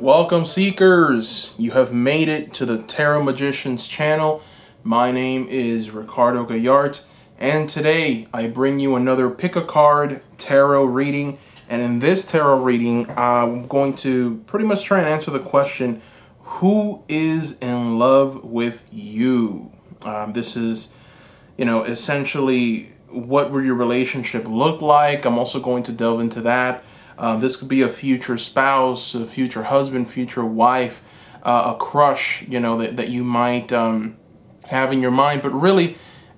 Welcome, seekers. You have made it to the Tarot Magicians channel. My name is Ricardo Gallart, and today I bring you another pick a card tarot reading. And in this tarot reading, I'm going to pretty much try and answer the question, who is in love with you? This is, essentially what would your relationship look like? I'm also going to delve into that. This could be a future spouse, a future husband, future wife, a crush, that you might have in your mind. But really,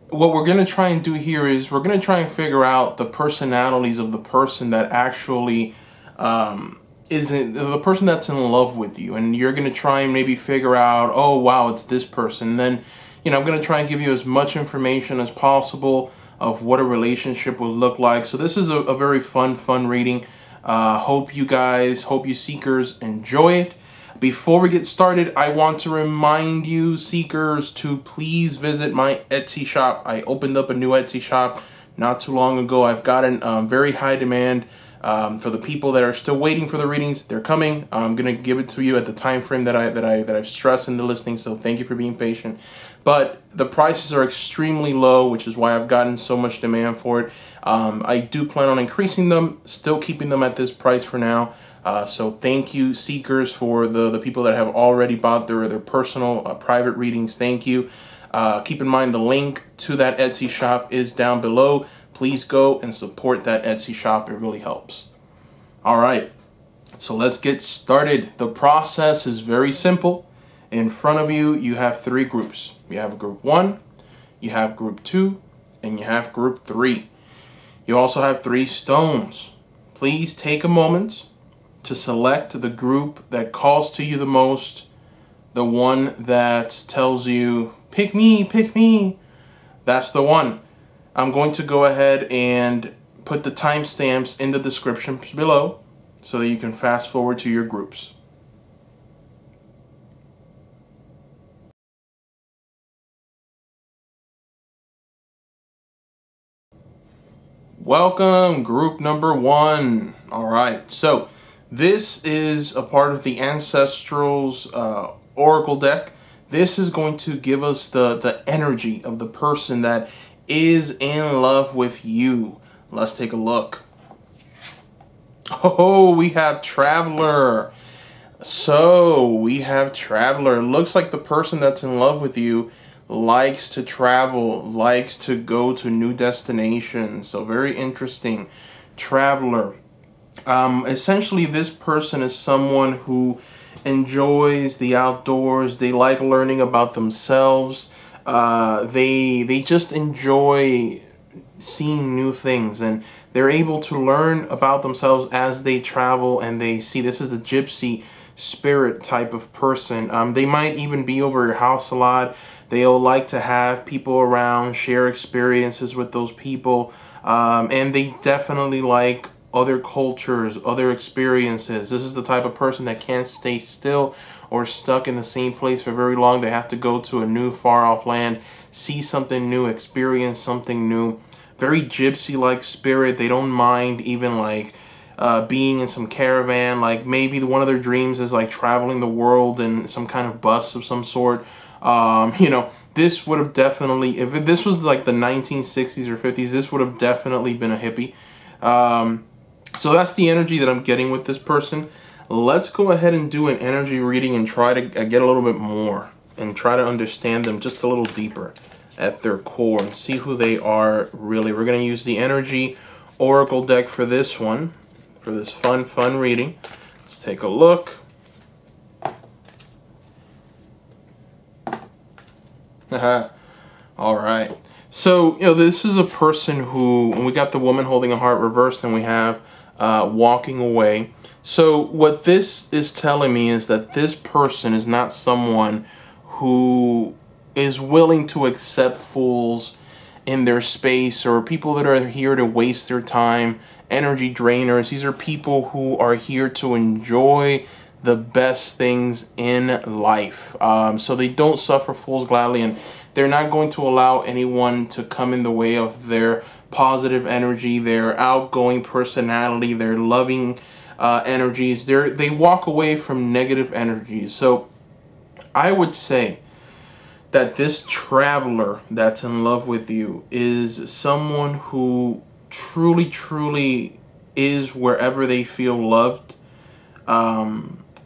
what we're going to try and do here is we're going to try and figure out the personalities of the person that actually isn't the person that's in love with you. And you're going to try and maybe figure out, oh, wow, it's this person. And then, I'm going to try and give you as much information as possible of what a relationship will look like. So this is a very fun reading. Hope you seekers enjoy it. Before we get started, I want to remind you seekers to please visit my Etsy shop. I opened up a new Etsy shop not too long ago. I've gotten very high demand for the people that are still waiting for the readings. They're coming. I'm gonna give it to you at the time frame that I've stressed in the listing. So thank you for being patient. But the prices are extremely low, which is why I've gotten so much demand for it. I do plan on increasing them, still keeping them at this price for now. So thank you, seekers, for the people that have already bought their personal private readings. Thank you. Keep in mind the link to that Etsy shop is down below. Please go and support that Etsy shop. It really helps. All right, so let's get started. The process is very simple. In front of you, you have three groups. You have group 1, you have group 2, and you have group 3. You also have 3 stones. Please take a moment to select the group that calls to you the most, the one that tells you, pick me, that's the one. I'm going to go ahead and put the timestamps in the description below so that you can fast forward to your groups. Welcome, group number 1. All right, so this is a part of the Ancestral's Oracle deck. This is going to give us the energy of the person that is in love with you. Let's take a look. Oh, we have Traveler. So we have Traveler. Looks like the person that's in love with you likes to travel, likes to go to new destinations. So very interesting. Traveler. Essentially, this person is someone who enjoys the outdoors. They like learning about themselves. They just enjoy seeing new things, and they're able to learn about themselves as they travel and they see. This is a gypsy spirit type of person. They might even be over your house a lot. They'll like to have people around, share experiences with those people, and they definitely like other cultures, other experiences. This is the type of person that can't stay still or stuck in the same place for very long. They have to go to a new far off land, see something new, experience something new. Very gypsy-like spirit. They don't mind even like being in some caravan. Like maybe one of their dreams is like traveling the world in some kind of bus of some sort. This would have definitely, if this was like the 1960s or 50s, this would have definitely been a hippie. So that's the energy that I'm getting with this person. Let's go ahead and do an energy reading and try to get a little bit more and try to understand them just a little deeper at their core and see who they are really. We're going to use the Energy Oracle deck for this one, for this fun reading. Let's take a look. All right. So, this is a person who, when we got the woman holding a heart reversed, and we have walking away. So what this is telling me is that this person is not someone who is willing to accept fools in their space or people that are here to waste their time, energy drainers. These are people who are here to enjoy the best things in life. So they don't suffer fools gladly, and they're not going to allow anyone to come in the way of their positive energy, their outgoing personality, their loving energies. They walk away from negative energies. So I would say that this traveler that's in love with you is someone who truly is wherever they feel loved.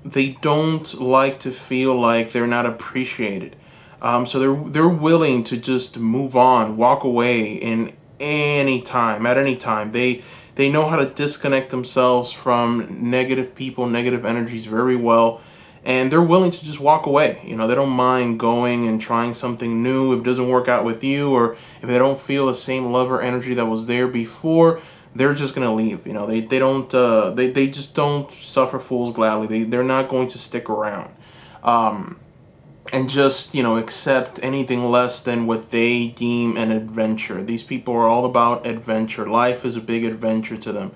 They don't like to feel like they're not appreciated. So they're willing to just move on, walk away in any time, at any time. They know how to disconnect themselves from negative people, negative energies very well. And they're willing to just walk away. You know, they don't mind going and trying something new if it doesn't work out with you, or if they don't feel the same love or energy that was there before, they're just gonna leave. You know, they just don't suffer fools gladly. They're not going to stick around, and just, you know, accept anything less than what they deem an adventure. These people are all about adventure. Life is a big adventure to them.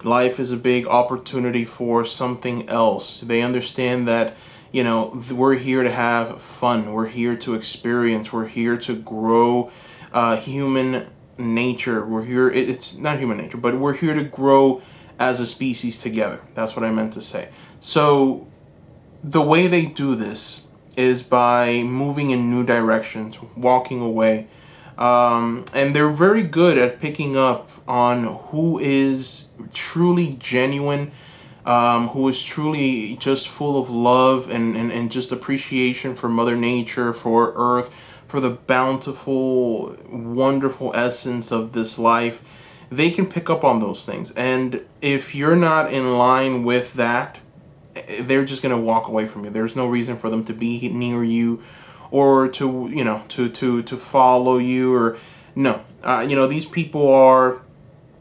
Life is a big opportunity for something else. They understand that, you know, we're here to have fun. We're here to experience. We're here to grow human nature. We're here, it's not human nature, but we're here to grow as a species together. That's what I meant to say. So the way they do this is by moving in new directions, walking away. And they're very good at picking up on who is truly genuine, who is truly just full of love and just appreciation for Mother Nature, for Earth, for the bountiful, wonderful essence of this life. They can pick up on those things. And if you're not in line with that, they're just going to walk away from you. There's no reason for them to be near you, or to, you know, to follow you, or no. You know, these people are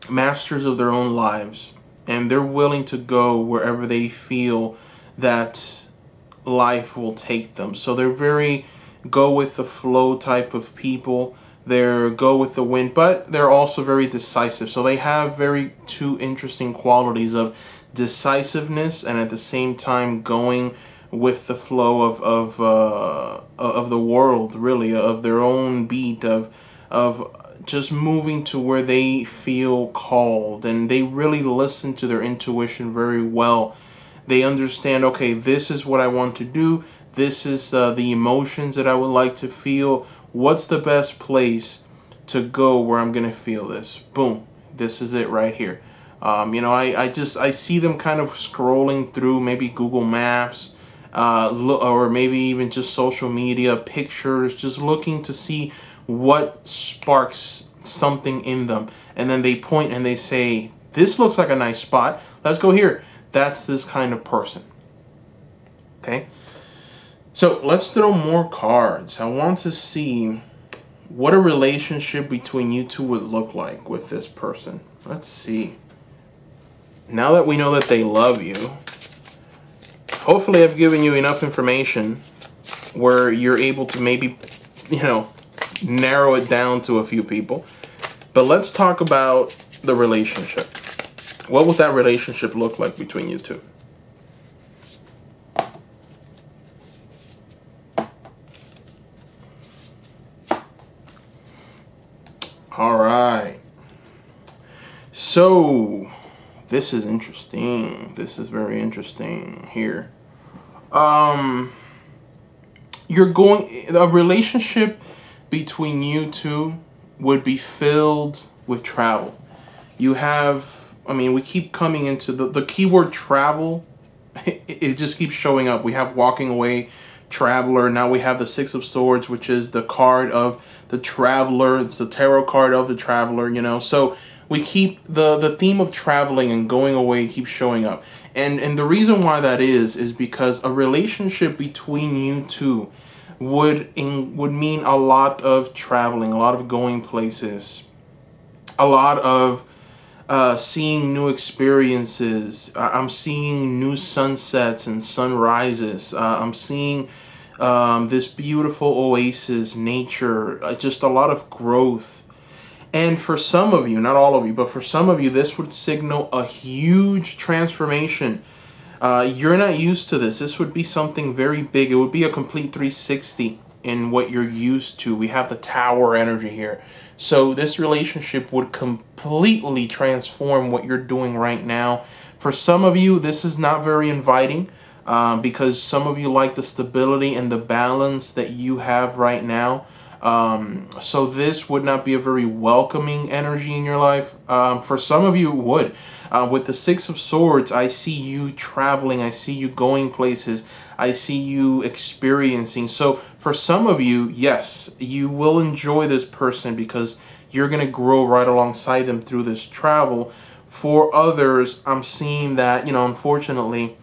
masters of their own lives, and they're willing to go wherever they feel that life will take them. So they're very go with the flow type of people. They're go with the wind, but they're also very decisive. So they have two interesting qualities of decisiveness and at the same time going with the flow of the world, really, of their own beat, of just moving to where they feel called, and they really listen to their intuition very well. They understand, okay, this is what I want to do. This is the emotions that I would like to feel. What's the best place to go where I'm gonna feel this? Boom, this is it right here. You know, I see them kind of scrolling through maybe Google Maps, or maybe even just social media, pictures, just looking to see what sparks something in them. And then they point and they say, this looks like a nice spot. Let's go here. That's this kind of person. Okay? So let's throw more cards. I want to see what a relationship between you two would look like with this person. Let's see. Now that we know that they love you, hopefully I've given you enough information where you're able to maybe, you know, narrow it down to a few people. But let's talk about the relationship. What would that relationship look like between you two? All right. So this is interesting. This is very interesting here. A relationship between you two would be filled with travel. You have, I mean, we keep coming into the keyword travel. It just keeps showing up. We have walking away, traveler. Now we have the Six of Swords, which is the card of the traveler. It's the tarot card of the traveler, you know. So we keep the theme of traveling and going away keeps showing up. And the reason why that is because a relationship between you two would mean a lot of traveling, a lot of going places, a lot of seeing new experiences. I'm seeing new sunsets and sunrises. I'm seeing this beautiful oasis, nature, just a lot of growth. And for some of you, not all of you, but for some of you, this would signal a huge transformation. You're not used to this. This would be something very big. It would be a complete 360 in what you're used to. We have the Tower energy here. So this relationship would completely transform what you're doing right now For some of you, this is not very inviting because some of you like the stability and the balance that you have right now. So this would not be a very welcoming energy in your life. For some of you, it would. With the Six of Swords, I see you traveling. I see you going places. I see you experiencing. So for some of you, yes, you will enjoy this person because you're going to grow right alongside them through this travel. For others, I'm seeing that, unfortunately,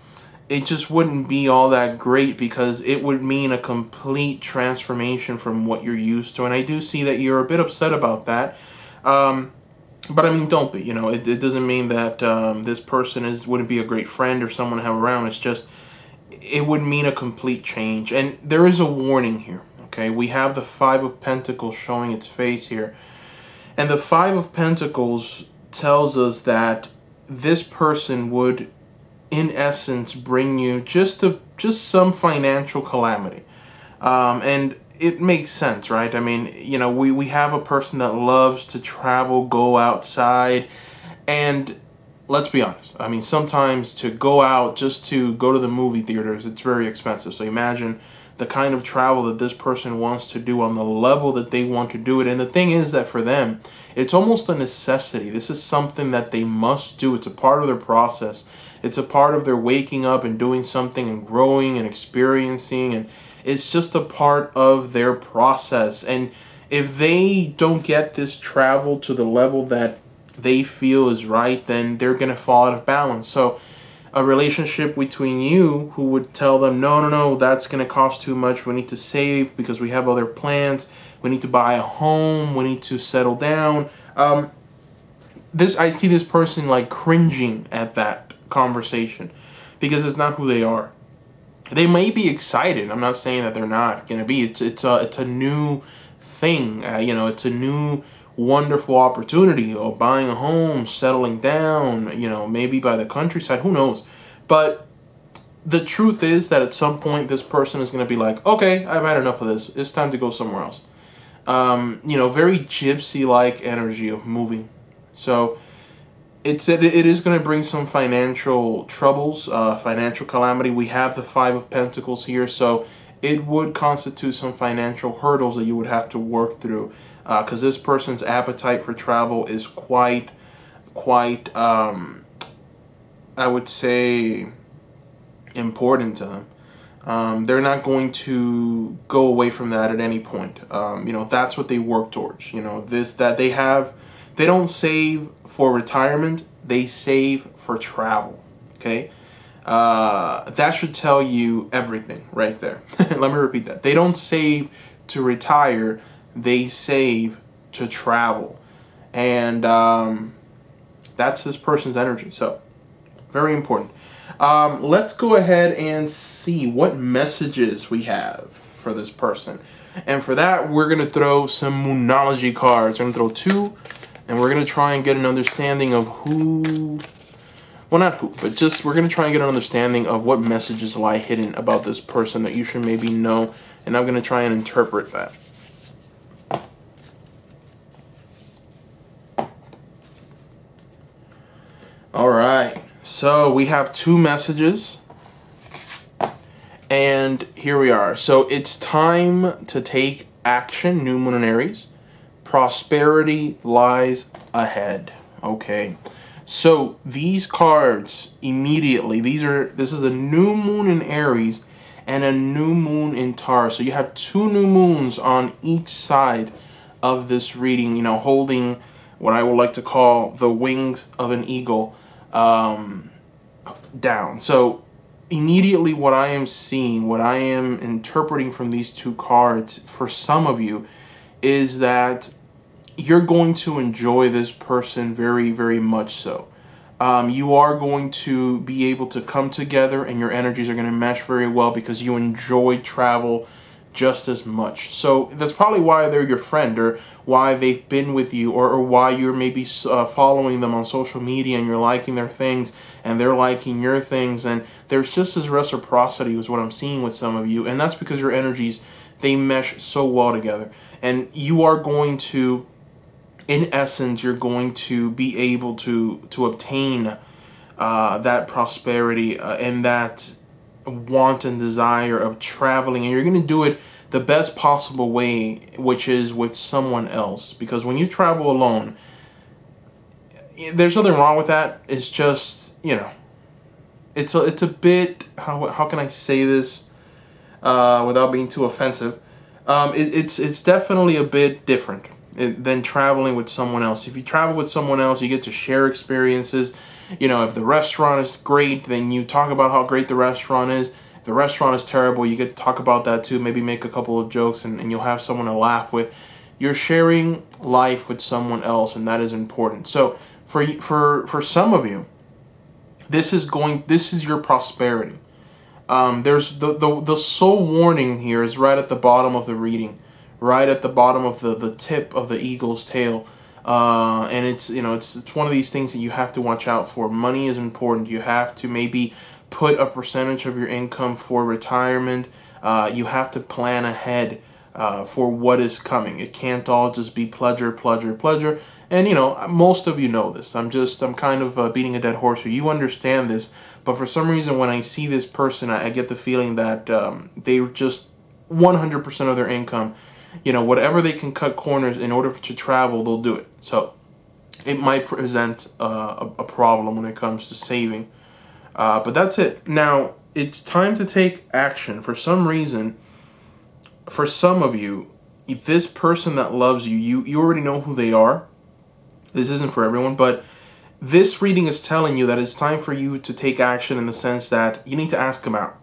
it just wouldn't be all that great because it would mean a complete transformation from what you're used to. And I do see that you're a bit upset about that. But I mean, don't be. It doesn't mean that this person wouldn't be a great friend or someone to have around. It's just, it would mean a complete change. And there is a warning here, okay? We have the Five of Pentacles showing its face here. And the Five of Pentacles tells us that this person would, in essence, bring you just some financial calamity. And it makes sense, right? I mean, we have a person that loves to travel, go outside, and let's be honest. I mean, sometimes to go out, just to go to the movie theaters, it's very expensive. So imagine the kind of travel that this person wants to do on the level that they want to do it. And the thing is that for them, it's almost a necessity. This is something that they must do. It's a part of their process. It's a part of their waking up and doing something and growing and experiencing. And it's just a part of their process. And if they don't get this travel to the level that they feel is right, then they're going to fall out of balance. So a relationship between you who would tell them, no, that's going to cost too much. We need to save because we have other plans. We need to buy a home. We need to settle down. I see this person like cringing at that conversation because it's not who they are. They may be excited. I'm not saying that they're not going to be. It's a new thing. It's a new wonderful opportunity, or buying a home, settling down, maybe by the countryside, who knows. But the truth is that at some point this person is going to be like, okay, I've had enough of this. It's time to go somewhere else. Very gypsy-like energy of moving. So it is going to bring some financial troubles, financial calamity. We have the Five of Pentacles here, so it would constitute some financial hurdles that you would have to work through. Because this person's appetite for travel is quite, I would say, important to them. They're not going to go away from that at any point. That's what they work towards. They don't save for retirement. They save for travel. Okay. That should tell you everything right there. Let me repeat that. They don't save to retire. They save to travel. And that's this person's energy. So, very important. Let's go ahead and see what messages we have for this person. And for that, we're going to throw some Moonology cards. We're going to throw two. And we're going to try and get an understanding of who... Well, not who, but just we're going to try and get an understanding of what messages lie hidden about this person that you should maybe know. And I'm going to try and interpret that. Alright, so we have two messages, and here we are. So it's time to take action, New Moon in Aries. Prosperity lies ahead. Okay, so these cards immediately, this is a new moon in Aries and a new moon in Taurus. So you have two new moons on each side of this reading, holding what I would like to call the wings of an eagle down. So immediately what I am seeing, what I am interpreting from these two cards for some of you is that you're going to enjoy this person very, very much so. You are going to be able to come together and your energies are going to mesh very well because you enjoy travel just as much. So that's probably why they're your friend, or why they've been with you, or why you're maybe following them on social media and you're liking their things and they're liking your things. And there's just this reciprocity is what I'm seeing with some of you. And that's because your energies, they mesh so well together. And you are going to, in essence, you're going to be able to obtain that prosperity and that want and desire of traveling, and you're going to do it the best possible way, which is with someone else. Because when you travel alone, there's nothing wrong with that. It's just, you know, it's a bit, how can I say this without being too offensive? It's definitely a bit different than traveling with someone else. If you travel with someone else, you get to share experiences. You know, if the restaurant is great, then you talk about how great the restaurant is. If the restaurant is terrible, you get to talk about that too. Maybe make a couple of jokes, and you'll have someone to laugh with. You're sharing life with someone else, and that is important. So for some of you, this is your prosperity. There's the sole warning here is right at the bottom of the reading, right at the bottom of the tip of the eagle's tail. And it's, you know, it's one of these things that you have to watch out for. Money is important. You have to maybe put a percentage of your income for retirement. You have to plan ahead for what is coming. It can't all just be pleasure, pleasure, pleasure. And, you know, most of you know this. I'm kind of beating a dead horse here. You understand this. But for some reason, when I see this person, I get the feeling that they just 100% of their income, you know, whatever they can cut corners in order to travel, they'll do it. So it might present a problem when it comes to saving. But that's it. Now, it's time to take action. For some reason, for some of you, if this person that loves you, you already know who they are. This isn't for everyone, but this reading is telling you that it's time for you to take action in the sense that you need to ask them out.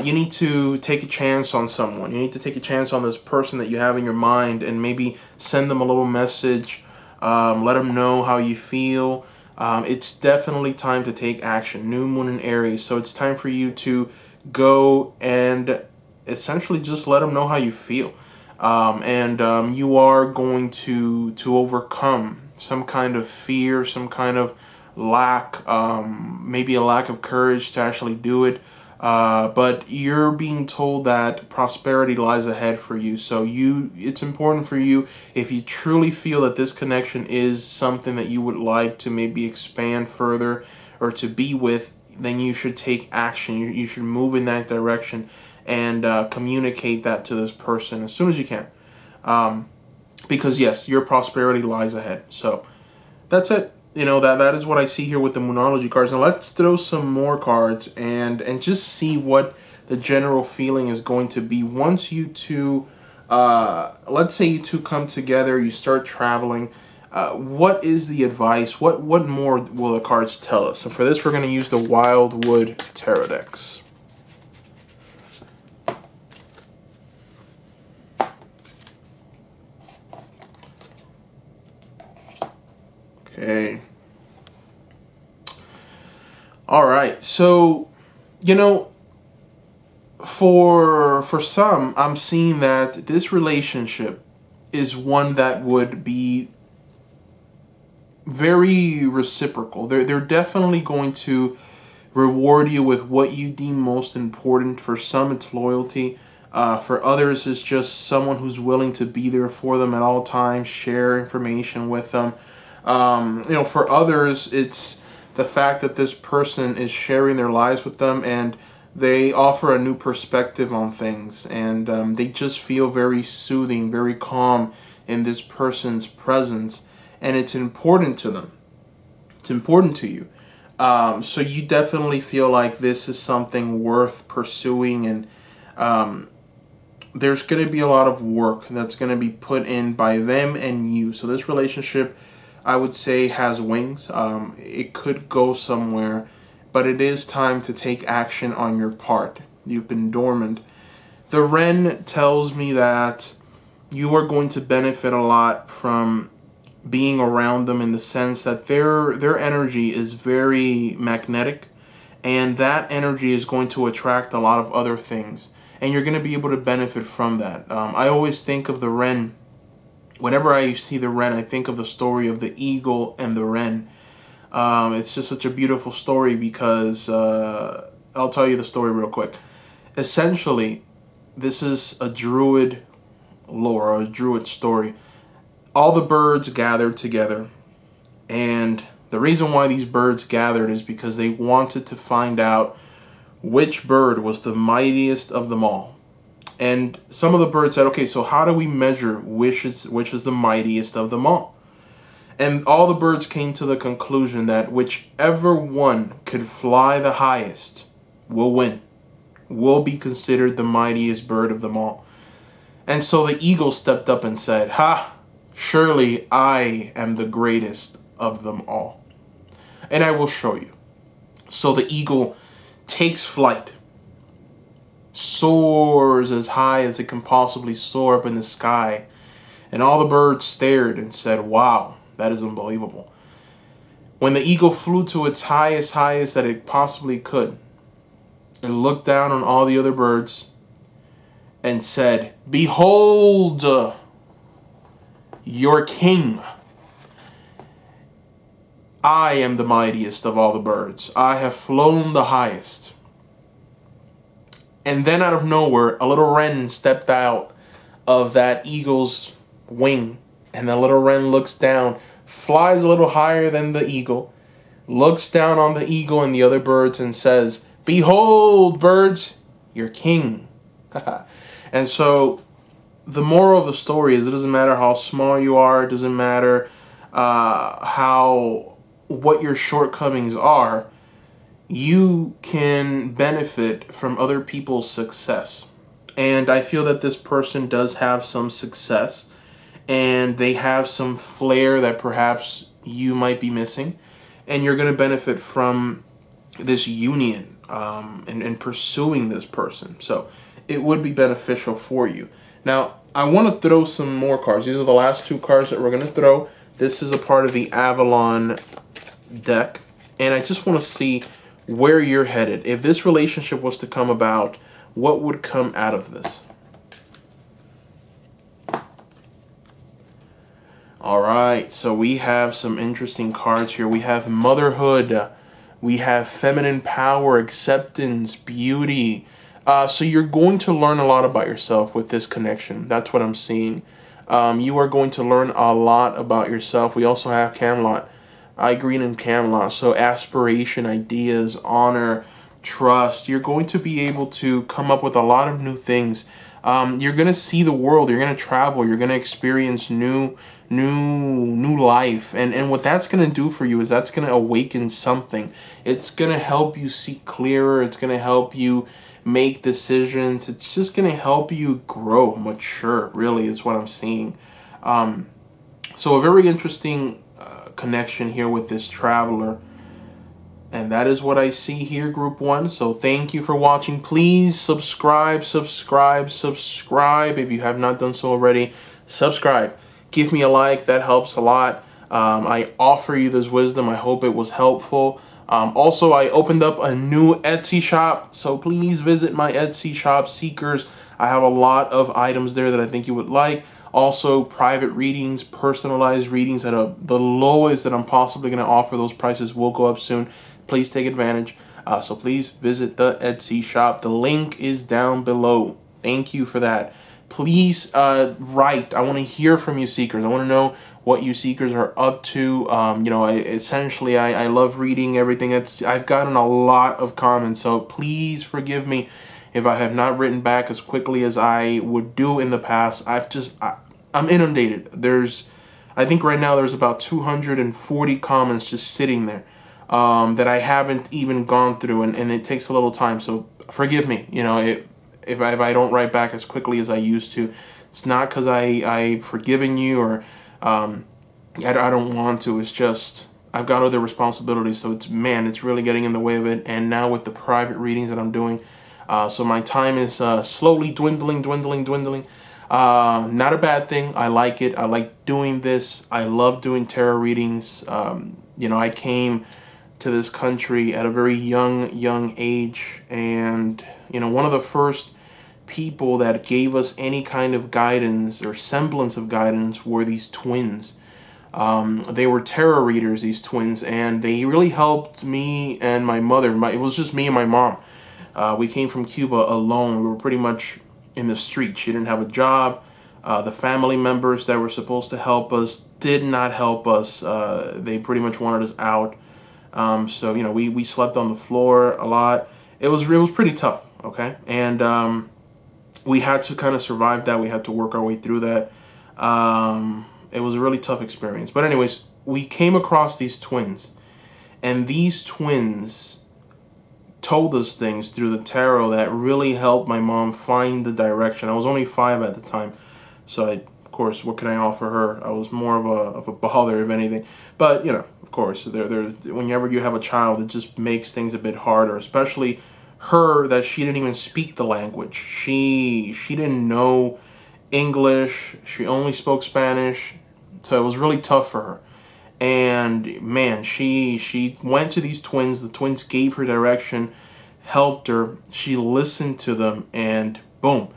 You need to take a chance on someone. You need to take a chance on this person that you have in your mind and maybe send them a little message. Let them know how you feel. It's definitely time to take action. New moon in Aries. So it's time for you to go and essentially just let them know how you feel. You are going to overcome some kind of fear, some kind of lack, maybe a lack of courage to actually do it. But you're being told that prosperity lies ahead for you. So it's important for you, if you truly feel that this connection is something that you would like to maybe expand further or to be with, then you should take action. You should move in that direction and communicate that to this person as soon as you can. Because yes, your prosperity lies ahead. So that's it. You know, that is what I see here with the Moonology cards. Now let's throw some more cards and just see what the general feeling is going to be once you two, let's say you two come together, you start traveling. What is the advice? What more will the cards tell us? And for this, we're going to use the Wildwood Tarot decks. Okay. All right. So, you know, for some, I'm seeing that this relationship is one that would be very reciprocal. They're definitely going to reward you with what you deem most important. For some, it's loyalty. For others, it's just someone who's willing to be there for them at all times, share information with them. You know, for others, it's the fact that this person is sharing their lives with them and they offer a new perspective on things, and they just feel very soothing, very calm in this person's presence, and it's important to them. It's important to you. So you definitely feel like this is something worth pursuing, and there's going to be a lot of work that's going to be put in by them and you. So this relationship, I would say, has wings. It could go somewhere, but it is time to take action on your part. You've been dormant. The Wren tells me that you are going to benefit a lot from being around them, in the sense that their energy is very magnetic, and that energy is going to attract a lot of other things, and you're going to be able to benefit from that. I always think of the Wren. Whenever I see the Wren, I think of the story of the eagle and the Wren. It's just such a beautiful story because, I'll tell you the story real quick. Essentially, this is a druid lore, a druid story. All the birds gathered together, and The reason why these birds gathered is because they wanted to find out which bird was the mightiest of them all. And some of the birds said, okay, so how do we measure which is the mightiest of them all? And all the birds came to the conclusion that whichever one could fly the highest will win, will be considered the mightiest bird of them all. And so the eagle stepped up and said, ha, surely I am the greatest of them all. And I will show you. So the eagle takes flight, soars as high as it can possibly soar up in the sky. And all the birds stared and said, wow, that is unbelievable. When the eagle flew to its highest that it possibly could, it looked down on all the other birds and said, behold your king. I am the mightiest of all the birds. I have flown the highest. And then out of nowhere, a little wren stepped out of that eagle's wing. And the little wren looks down, flies a little higher than the eagle, looks down on the eagle and the other birds and says, behold, birds, your king. And so the moral of the story is it doesn't matter how small you are. It doesn't matter what your shortcomings are. You can benefit from other people's success. And I feel that this person does have some success. And they have some flair that perhaps you might be missing. And you're going to benefit from this union and pursuing this person. So it would be beneficial for you. Now, I want to throw some more cards. These are the last two cards that we're going to throw. This is a part of the Avalon deck. And I just want to see where you're headed. If this relationship was to come about, what would come out of this? Alright, so we have some interesting cards here. We have motherhood. We have feminine power, acceptance, beauty. So you're going to learn a lot about yourself with this connection. That's what I'm seeing. You are going to learn a lot about yourself. We also have Camelot. I Green and Camelot. So aspiration, ideas, honor, trust. You're going to be able to come up with a lot of new things. You're going to see the world. You're going to travel. You're going to experience new life. And what that's going to do for you is that's going to awaken something. It's going to help you see clearer. It's going to help you make decisions. It's just going to help you grow, mature, really, is what I'm seeing. So a very interesting connection here with this traveler. And that is what I see here, Group 1. So thank you for watching. Please subscribe. If you have not done so already, subscribe. Give me a like. That helps a lot. I offer you this wisdom. I hope it was helpful. Also, I opened up a new Etsy shop. So please visit my Etsy shop, Seekers. I have a lot of items there that I think you would like. Also, private readings, personalized readings at the lowest that I'm possibly going to offer. Those prices will go up soon. Please take advantage. So please visit the Etsy shop. The link is down below. Thank you for that. Please write. I want to hear from you, Seekers. I want to know what you Seekers are up to. I love reading everything. I've gotten a lot of comments, so please forgive me if I have not written back as quickly as I would do in the past. I'm inundated. I think right now there's about 240 comments just sitting there that I haven't even gone through, and it takes a little time. So forgive me. If I don't write back as quickly as I used to. It's not because I've forgiven you or I don't want to. It's just I've got other responsibilities. So it's really getting in the way of it. And now with the private readings that I'm doing, so my time is slowly dwindling. Not a bad thing. I like it. I like doing this. I love doing tarot readings. I came to this country at a very young age, and one of the first people that gave us any kind of guidance or semblance of guidance were these twins. They were tarot readers, these twins, and they really helped me and my mother. It was just me and my mom. We came from Cuba alone. We were pretty much in the street. She didn't have a job. The family members that were supposed to help us did not help us. They pretty much wanted us out. So, you know, we slept on the floor a lot. It was pretty tough, okay? And we had to kind of survive that. We had to work our way through that. It was a really tough experience. But anyways, we came across these twins. And these twins told us things through the tarot that really helped my mom find the direction. I was only 5 at the time. So, of course, what can I offer her? I was more of a bother, if anything. But, you know, of course, whenever you have a child, it just makes things a bit harder, especially her, that she didn't even speak the language. She didn't know English. She only spoke Spanish. So it was really tough for her. And man, she went to these twins. The twins gave her direction, helped her. She listened to them, and boom,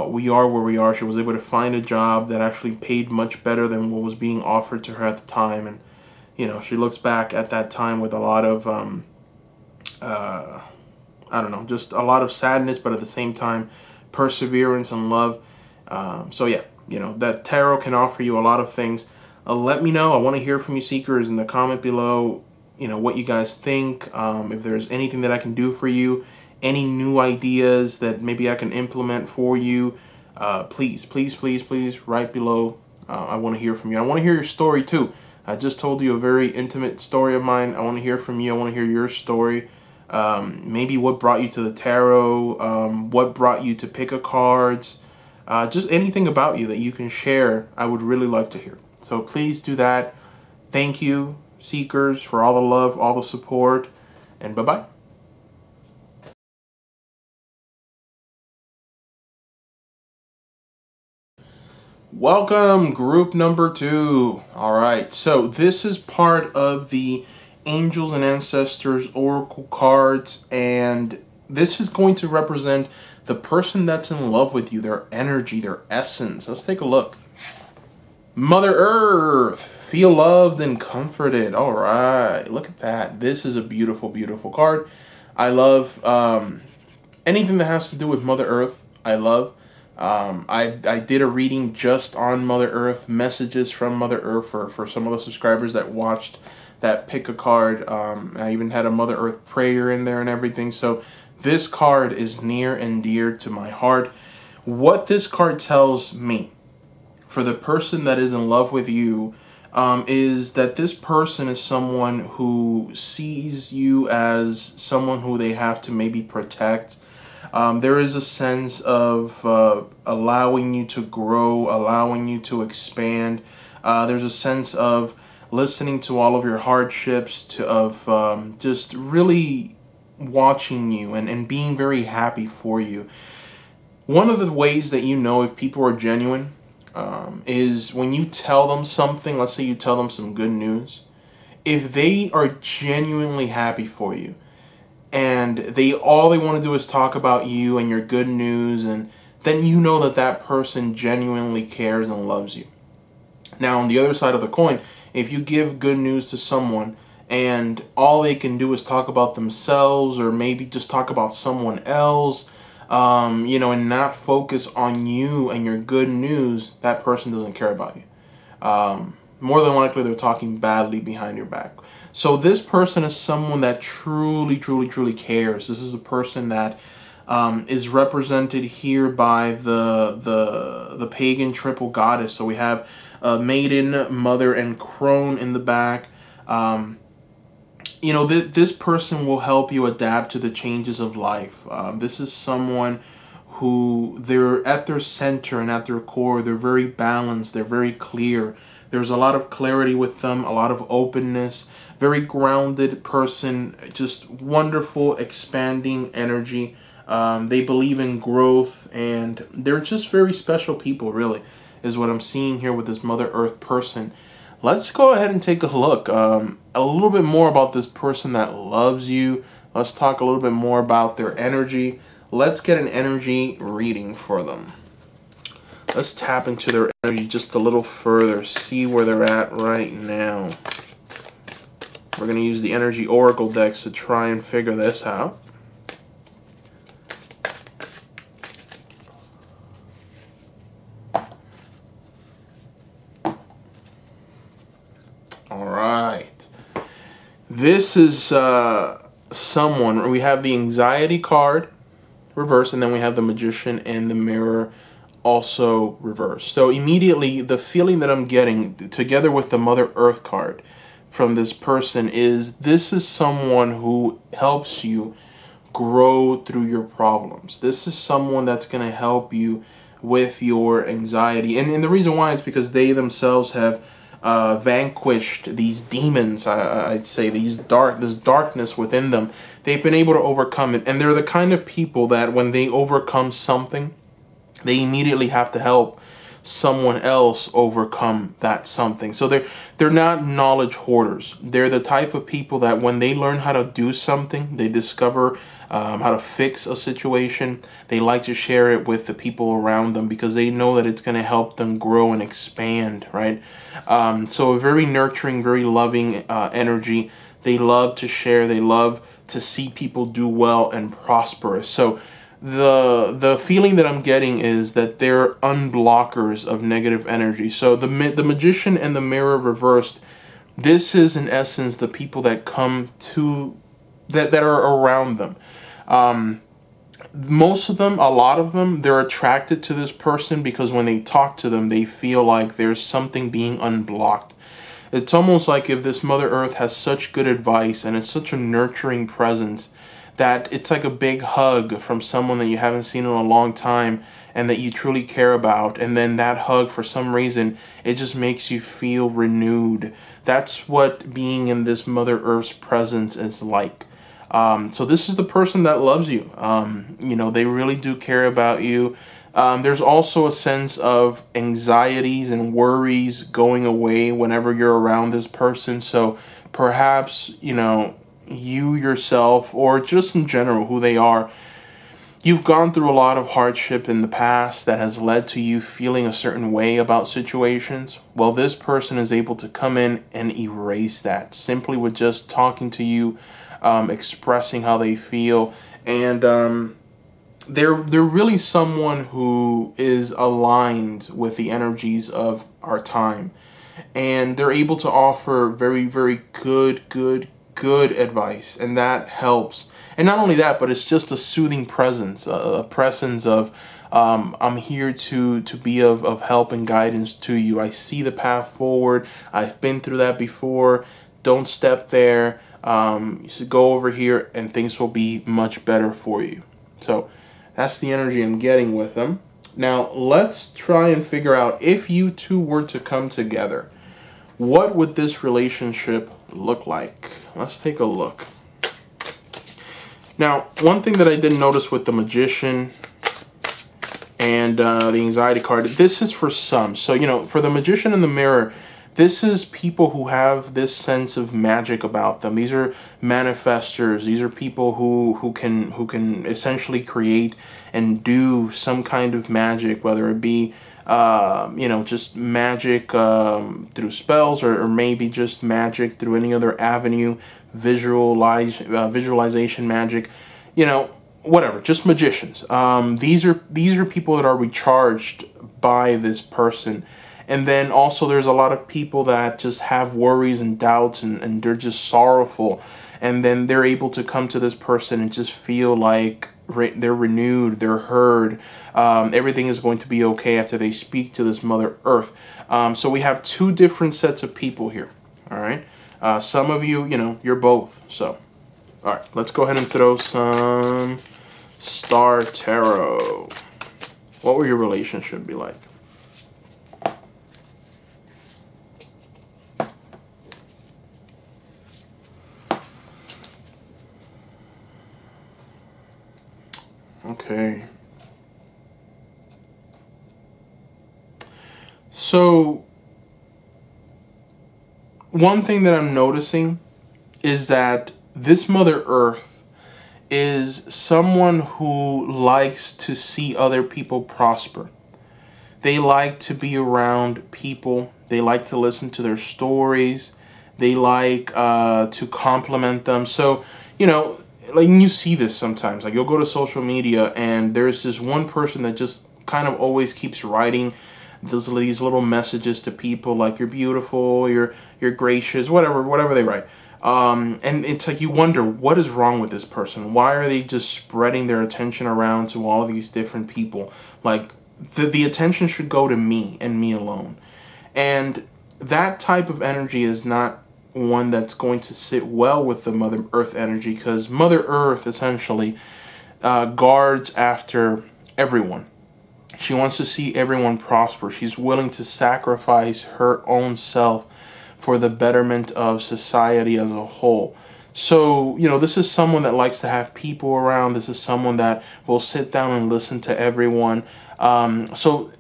we are where we are. She was able to find a job that actually paid much better than what was being offered to her at the time. And you know, she looks back at that time with a lot of I don't know, just a lot of sadness, but at the same time, perseverance and love. So yeah, you know, that tarot can offer you a lot of things. Let me know. I want to hear from you seekers in the comment below, you know, what you guys think. If there's anything that I can do for you, any new ideas that maybe I can implement for you, please, please, please, please, write below. I want to hear from you. I want to hear your story too. I just told you a very intimate story of mine. I want to hear from you. I want to hear your story. Maybe what brought you to the tarot, what brought you to pick a cards, just anything about you that you can share. I would really like to hear. So please do that. Thank you, seekers, for all the love, all the support, and bye-bye. Welcome, group number 2. All right, so this is part of the Angels and Ancestors Oracle cards, and this is going to represent the person that's in love with you, their energy, their essence. Let's take a look. Mother Earth, feel loved and comforted. All right, look at that. This is a beautiful, beautiful card. I love anything that has to do with Mother Earth. I love. I did a reading just on Mother Earth, messages from Mother Earth for some of the subscribers that watched that pick a card. I even had a Mother Earth prayer in there and everything. So this card is near and dear to my heart. What this card tells me, for the person that is in love with you, is that this person is someone who sees you as someone who they have to maybe protect. There is a sense of allowing you to grow, allowing you to expand. There's a sense of listening to all of your hardships, of just really watching you and being very happy for you. One of the ways that you know if people are genuine is when you tell them something. Let's say you tell them some good news. If they are genuinely happy for you, and all they want to do is talk about you and your good news, and then you know that that person genuinely cares and loves you. Now, on the other side of the coin, if you give good news to someone and all they can do is talk about themselves, or maybe just talk about someone else, you know, and not focus on you and your good news, that person doesn't care about you. More than likely, they're talking badly behind your back. So this person is someone that truly, truly, truly cares. This is a person that is represented here by the pagan triple goddess. So we have Maiden, Mother, and Crone in the back. You know, this person will help you adapt to the changes of life. This is someone who, they're at their center and at their core, they're very balanced, they're very clear. There's a lot of clarity with them, a lot of openness, very grounded person, just wonderful, expanding energy. They believe in growth, and they're just very special people, really, is what I'm seeing here with this Mother Earth person. Let's go ahead and take a look. A little bit more about this person that loves you. Let's talk a little bit more about their energy. Let's get an energy reading for them. Let's tap into their energy just a little further, see where they're at right now. We're going to use the energy oracle decks to try and figure this out. All right. This is someone. We have the anxiety card reversed, and then we have the magician and the mirror also reversed. So immediately, the feeling that I'm getting, together with the Mother Earth card from this person, is this is someone who helps you grow through your problems. This is someone that's going to help you with your anxiety. And the reason why is because they themselves have vanquished these demons, I'd say, this darkness within them. They've been able to overcome it. And they're the kind of people that when they overcome something, they immediately have to help someone else overcome that something. So they're not knowledge hoarders. They're the type of people that when they learn how to do something, they discover how to fix a situation, they like to share it with the people around them because they know that it's going to help them grow and expand, right? So a very nurturing, very loving energy. They love to share. They love to see people do well and prosperous. So the feeling that I'm getting is that they're unblockers of negative energy. So the magician and the mirror reversed, this is in essence the people that come to that are around them. Most of them, a lot of them, they're attracted to this person because when they talk to them, they feel like there's something being unblocked. It's almost like if this Mother Earth has such good advice and it's such a nurturing presence that it's like a big hug from someone that you haven't seen in a long time and that you truly care about. And then that hug, for some reason, it just makes you feel renewed. That's what being in this Mother Earth's presence is like. So this is the person that loves you. You know, they really do care about you. There's also a sense of anxieties and worries going away whenever you're around this person. So perhaps, you know, you yourself, or just in general who they are, you've gone through a lot of hardship in the past that has led to you feeling a certain way about situations. Well, this person is able to come in and erase that simply with just talking to you, expressing how they feel, and they're really someone who is aligned with the energies of our time, and they're able to offer very, very good advice, and that helps. And not only that, but it's just a soothing presence, a presence of I'm here to be of help and guidance to you. I see the path forward. I've been through that before. Don't step there. You should go over here and things will be much better for you. So that's the energy I'm getting with them. Now let's try and figure out, if you two were to come together, what would this relationship look like? Let's take a look. Now, one thing that I didn't notice with the magician and the anxiety card, this is for some. So, you know, for the magician and the mirror, this is people who have this sense of magic about them. These are manifestors. These are people who can essentially create and do some kind of magic, whether it be you know, just magic through spells, or maybe just magic through any other avenue, visualization magic, you know, whatever, just magicians. These are people that are recharged by this person. And then also there's a lot of people that just have worries and doubts, and they're just sorrowful. And then they're able to come to this person and just feel like they're renewed, they're heard. Everything is going to be okay after they speak to this Mother Earth. So we have two different sets of people here. All right. Some of you, you know, you're both. So, all right, let's go ahead and throw some Star Tarot. What will your relationship be like? Okay. So, one thing that I'm noticing is that this Mother Earth is someone who likes to see other people prosper. They like to be around people. They like to listen to their stories. They like to compliment them. So, you know, like you see this sometimes. Like you'll go to social media and there's this one person that just kind of always keeps writing these little messages to people like you're beautiful, you're gracious, whatever they write. And it's like you wonder, what is wrong with this person? Why are they just spreading their attention around to all of these different people? Like the attention should go to me and me alone. And that type of energy is not one that's going to sit well with the Mother Earth energy, because Mother Earth essentially guards after everyone. She wants to see everyone prosper. She's willing to sacrifice her own self for the betterment of society as a whole. So, this is someone that likes to have people around. This is someone that will sit down and listen to everyone. So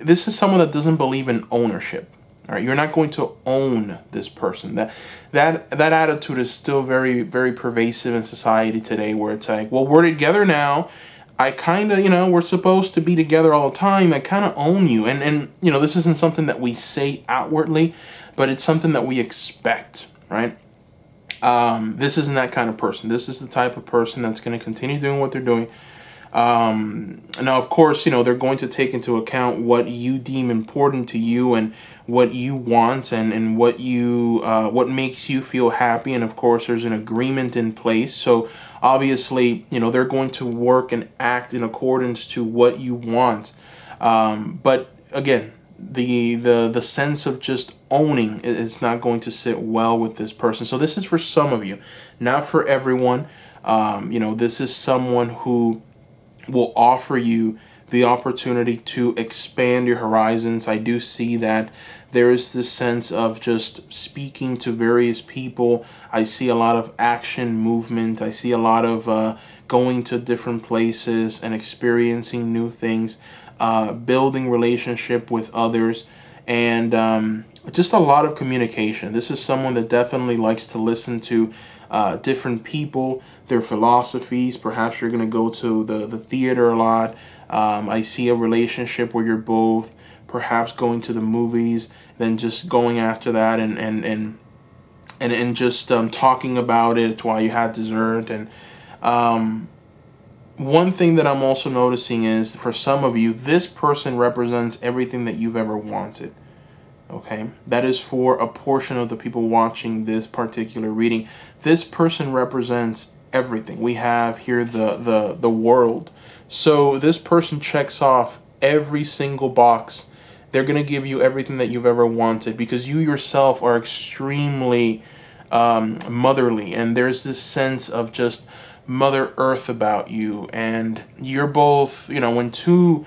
this is someone that doesn't believe in ownership. All right, you're not going to own this person. That attitude is still very, very pervasive in society today, where it's like, well, we're together now. I kind of, we're supposed to be together all the time. I kind of own you. And this isn't something that we say outwardly, but it's something that we expect, right? This isn't that kind of person. This is the type of person that's going to continue doing what they're doing. Now, of course, they're going to take into account what you deem important to you and what you want and what makes you feel happy. And of course, there's an agreement in place. So obviously, they're going to work and act in accordance to what you want. But again, the sense of just owning is not going to sit well with this person. So this is for some of you, not for everyone. This is someone who will offer you the opportunity to expand your horizons. I do see that there is this sense of just speaking to various people. I see a lot of action movement. I see a lot of going to different places and experiencing new things, building relationship with others, and just a lot of communication. This is someone that definitely likes to listen to different people, their philosophies. Perhaps you're going to go to the theater a lot. I see a relationship where you're both perhaps going to the movies, then just going after that and just talking about it while you had dessert. And one thing that I'm also noticing is, for some of you, this person represents everything that you've ever wanted. Okay, that is for a portion of the people watching this particular reading. This person represents everything. We have here the world. So this person checks off every single box. They're going to give you everything that you've ever wanted, because you yourself are extremely motherly, and there's this sense of just Mother Earth about you. And you're both, when two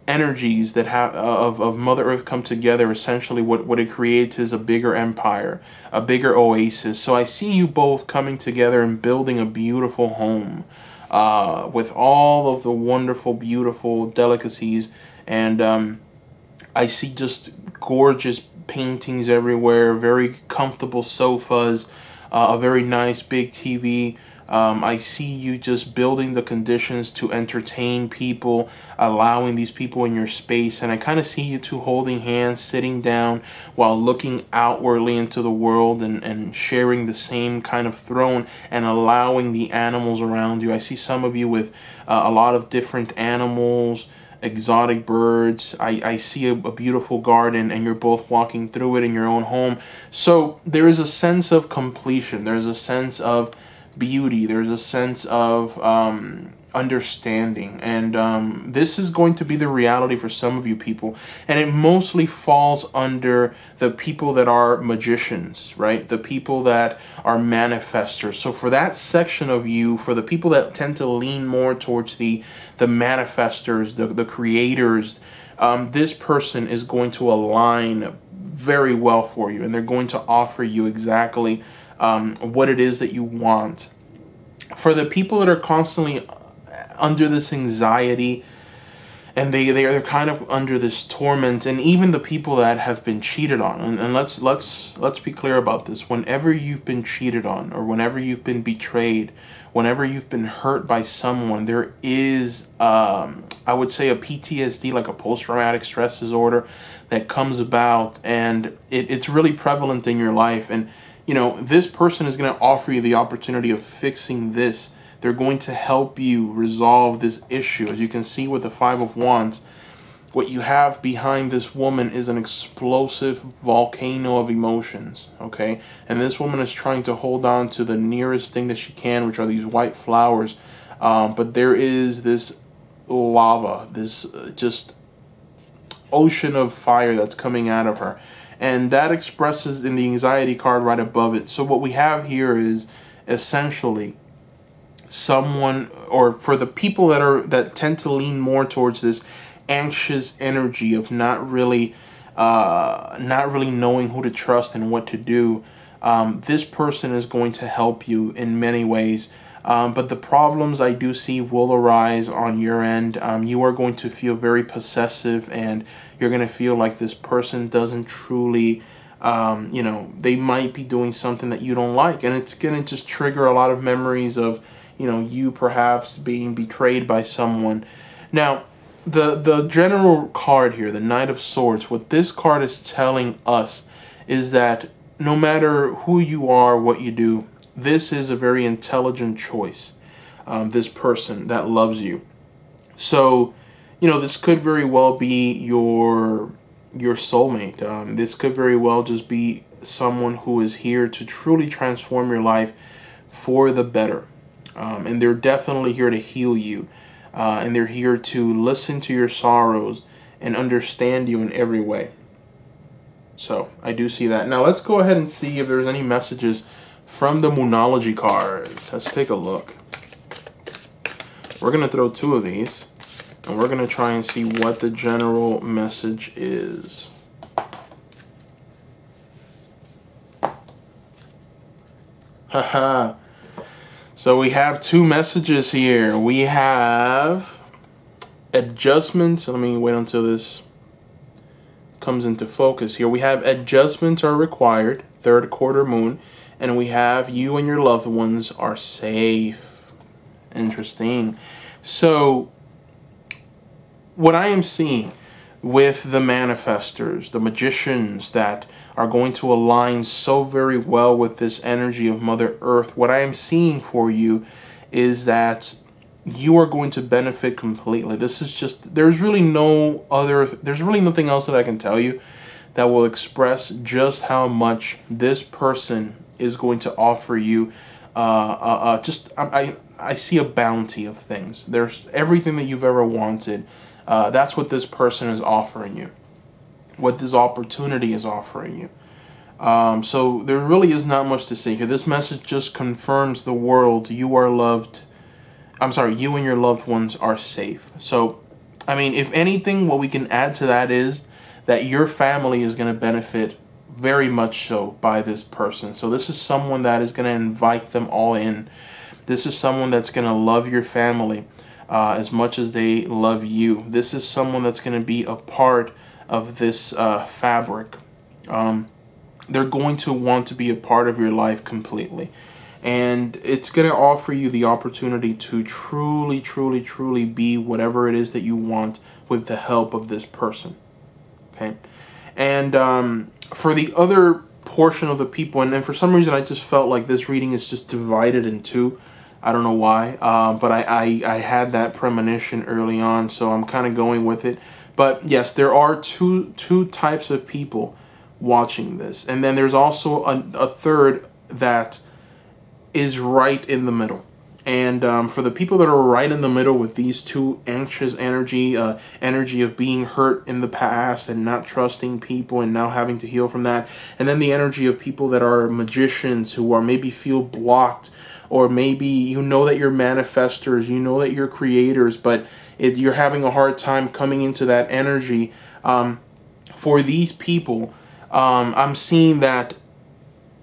energies that have of Mother Earth come together, essentially what it creates is a bigger empire, a bigger oasis. So I see you both coming together and building a beautiful home with all of the wonderful, beautiful delicacies. And I see just gorgeous paintings everywhere, very comfortable sofas, a very nice big TV. I see you just building the conditions to entertain people, allowing these people in your space. And I kind of see you two holding hands, sitting down while looking outwardly into the world and sharing the same kind of throne and allowing the animals around you. I see some of you with a lot of different animals, exotic birds. I see a beautiful garden, and you're both walking through it in your own home. So there is a sense of completion. There's a sense of beauty. There's a sense of understanding, and this is going to be the reality for some of you people, and it mostly falls under the people that are magicians, right? The people that are manifestors. So for that section of you, for the people that tend to lean more towards the manifestors, the creators, this person is going to align very well for you, and they're going to offer you exactly what it is that you want. For the people that are constantly under this anxiety, and they're kind of under this torment, and even the people that have been cheated on, and let's be clear about this. Whenever you've been cheated on, or whenever you've been betrayed, whenever you've been hurt by someone, there is I would say a PTSD, like a post-traumatic stress disorder, that comes about, and it's really prevalent in your life. And this person is going to offer you the opportunity of fixing this. They're going to help you resolve this issue. As you can see with the Five of Wands, what you have behind this woman is an explosive volcano of emotions, okay? And this woman is trying to hold on to the nearest thing that she can, which are these white flowers. But there is this lava, this just ocean of fire that's coming out of her. And that expresses in the anxiety card right above it. So what we have here is essentially someone, or for the people that tend to lean more towards this anxious energy of not really knowing who to trust and what to do, this person is going to help you in many ways. But the problems I do see will arise on your end. You are going to feel very possessive, and you're going to feel like this person doesn't truly, they might be doing something that you don't like. And it's going to just trigger a lot of memories of, you perhaps being betrayed by someone. Now, the general card here, the Knight of Swords, what this card is telling us is that no matter who you are, what you do, this is a very intelligent choice, this person that loves you. So, this could very well be your soulmate. This could very well just be someone who is here to truly transform your life for the better. And they're definitely here to heal you. And they're here to listen to your sorrows and understand you in every way. So, I do see that. Now, let's go ahead and see if there's any messages from the Moonology cards. Let's take a look. We're going to throw 2 of these, and we're going to try and see what the general message is. Haha. So we have 2 messages here. We have adjustments. Let me wait until this comes into focus here. We have adjustments are required, 3rd quarter moon. And we have you and your loved ones are safe. Interesting. So, what I am seeing with the manifestors, the magicians that are going to align so very well with this energy of Mother Earth, what I am seeing for you is that you are going to benefit completely. This is just, there's really nothing else that I can tell you that will express just how much this person is going to offer you. I see a bounty of things. There's everything that you've ever wanted. That's what this person is offering you. What this opportunity is offering you. So there really is not much to say here. This message just confirms the world. You are loved. I'm sorry, you and your loved ones are safe. So, I mean, if anything, what we can add to that is that your family is going to benefit very much so by this person. So this is someone that is going to invite them all in. This is someone that's going to love your family as much as they love you. This is someone that's going to be a part of this fabric. They're going to want to be a part of your life completely. And it's going to offer you the opportunity to truly, truly, truly be whatever it is that you want with the help of this person. Okay? And for the other portion of the people, and for some reason I just felt like this reading is just divided in 2. I don't know why, but I had that premonition early on, so I'm kind of going with it. But yes, there are two types of people watching this, and then there's also a third that is right in the middle. And for the people that are right in the middle with these 2 anxious energy of being hurt in the past and not trusting people and now having to heal from that, and then the energy of people that are magicians who are maybe feel blocked, or maybe that you're manifestors, that you're creators, but you're having a hard time coming into that energy. For these people, I'm seeing that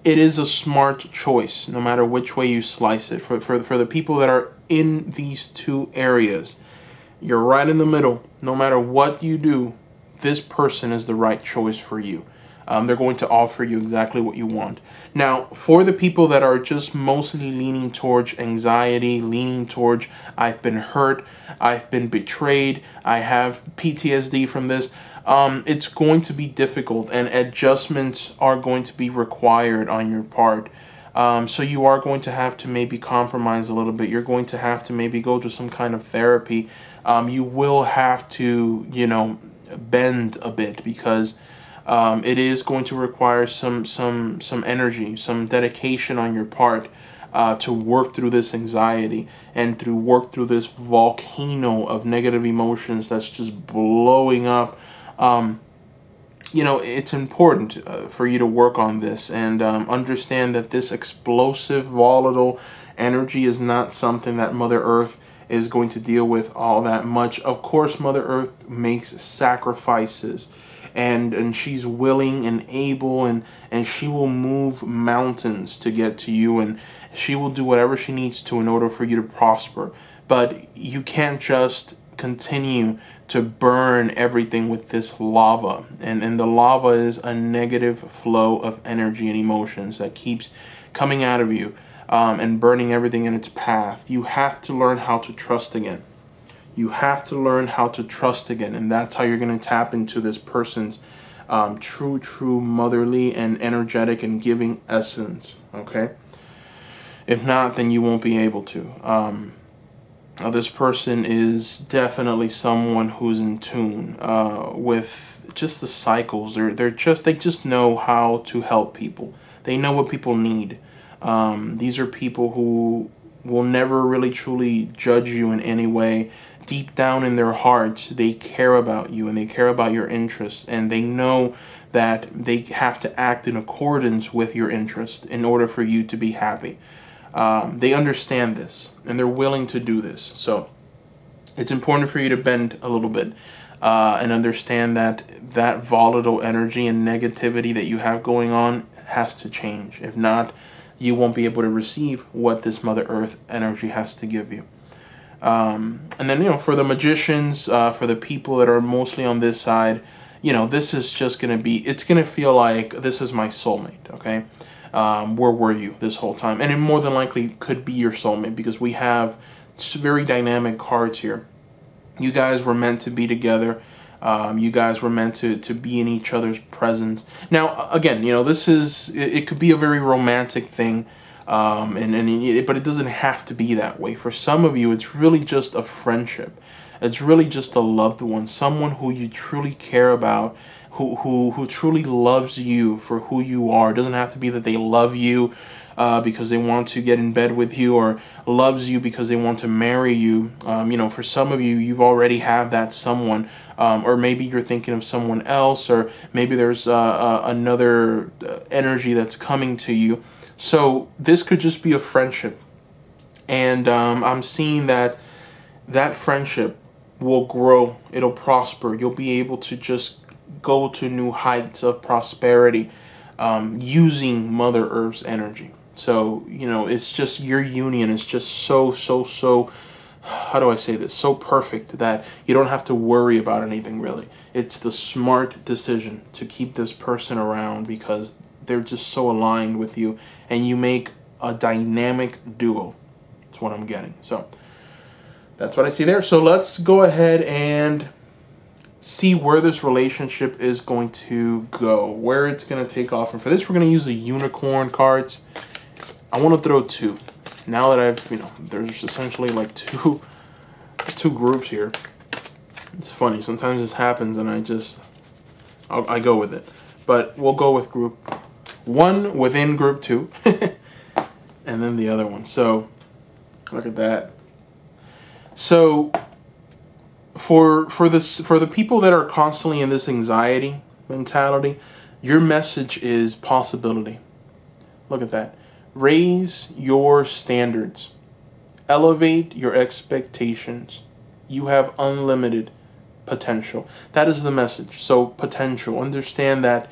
it is a smart choice, no matter which way you slice it. For the people that are in these 2 areas, you're right in the middle. No matter what you do, this person is the right choice for you. They're going to offer you exactly what you want. Now, for the people that are just mostly leaning towards anxiety, leaning towards I've been hurt, I've been betrayed, I have PTSD from this, it's going to be difficult, and adjustments are going to be required on your part. So you are going to have to maybe compromise a little bit. You're going to have to maybe go to some kind of therapy. You will have to, bend a bit, because it is going to require some energy, some dedication on your part to work through this anxiety and to work through this volcano of negative emotions that's just blowing up. You know, it's important for you to work on this and understand that this explosive, volatile energy is not something that Mother Earth is going to deal with all that much. Of course, Mother Earth makes sacrifices, and she's willing and able, and she will move mountains to get to you, and she will do whatever she needs to in order for you to prosper. But you can't just continue to burn everything with this lava, and the lava is a negative flow of energy and emotions that keeps coming out of you and burning everything in its path. You have to learn how to trust again. You have to learn how to trust again, and that's how you're going to tap into this person's true motherly and energetic and giving essence. Okay, if not, then you won't be able to. This person is definitely someone who's in tune with just the cycles. They just know how to help people. They know what people need. These are people who will never really truly judge you in any way. Deep down in their hearts, they care about you and they care about your interests, and they know that they have to act in accordance with your interest in order for you to be happy. They understand this, and they're willing to do this. So it's important for you to bend a little bit and understand that that volatile energy and negativity that you have going on has to change. If not, you won't be able to receive what this Mother Earth energy has to give you. And then, you know, for the magicians, for the people that are mostly on this side, you know, this is just going to be, it's going to feel like this is my soulmate, okay? Where were you this whole time? And it more than likely could be your soulmate, because we have very dynamic cards here. You guys were meant to be together. You guys were meant to be in each other's presence. Now, again, you know, this is, it could be a very romantic thing, but it doesn't have to be that way. For some of you, it's really just a friendship. It's really just a loved one, someone who you truly care about, who truly loves you for who you are. It doesn't have to be that they love you because they want to get in bed with you, or loves you because they want to marry you. You know, for some of you, you've already have that someone, or maybe you're thinking of someone else, or maybe there's another energy that's coming to you. So this could just be a friendship, and I'm seeing that friendship will grow. It'll prosper. You'll be able to just go to new heights of prosperity using Mother Earth's energy. So, you know, it's just your union is just so, how do I say this? So perfect that you don't have to worry about anything, really. It's the smart decision to keep this person around because they're just so aligned with you, and you make a dynamic duo. That's what I'm getting. So that's what I see there. So let's go ahead and see where this relationship is going to go, where it's going to take off. And for this, we're going to use the unicorn cards. I want to throw two. Now that I've, you know, there's essentially like two groups here. It's funny. Sometimes this happens and I go with it. But we'll go with group one within group two. And then the other one. So look at that. So for the people that are constantly in this anxiety mentality, your message is possibility. Look at that. Raise your standards. Elevate your expectations. You have unlimited potential. That is the message. So potential. Understand that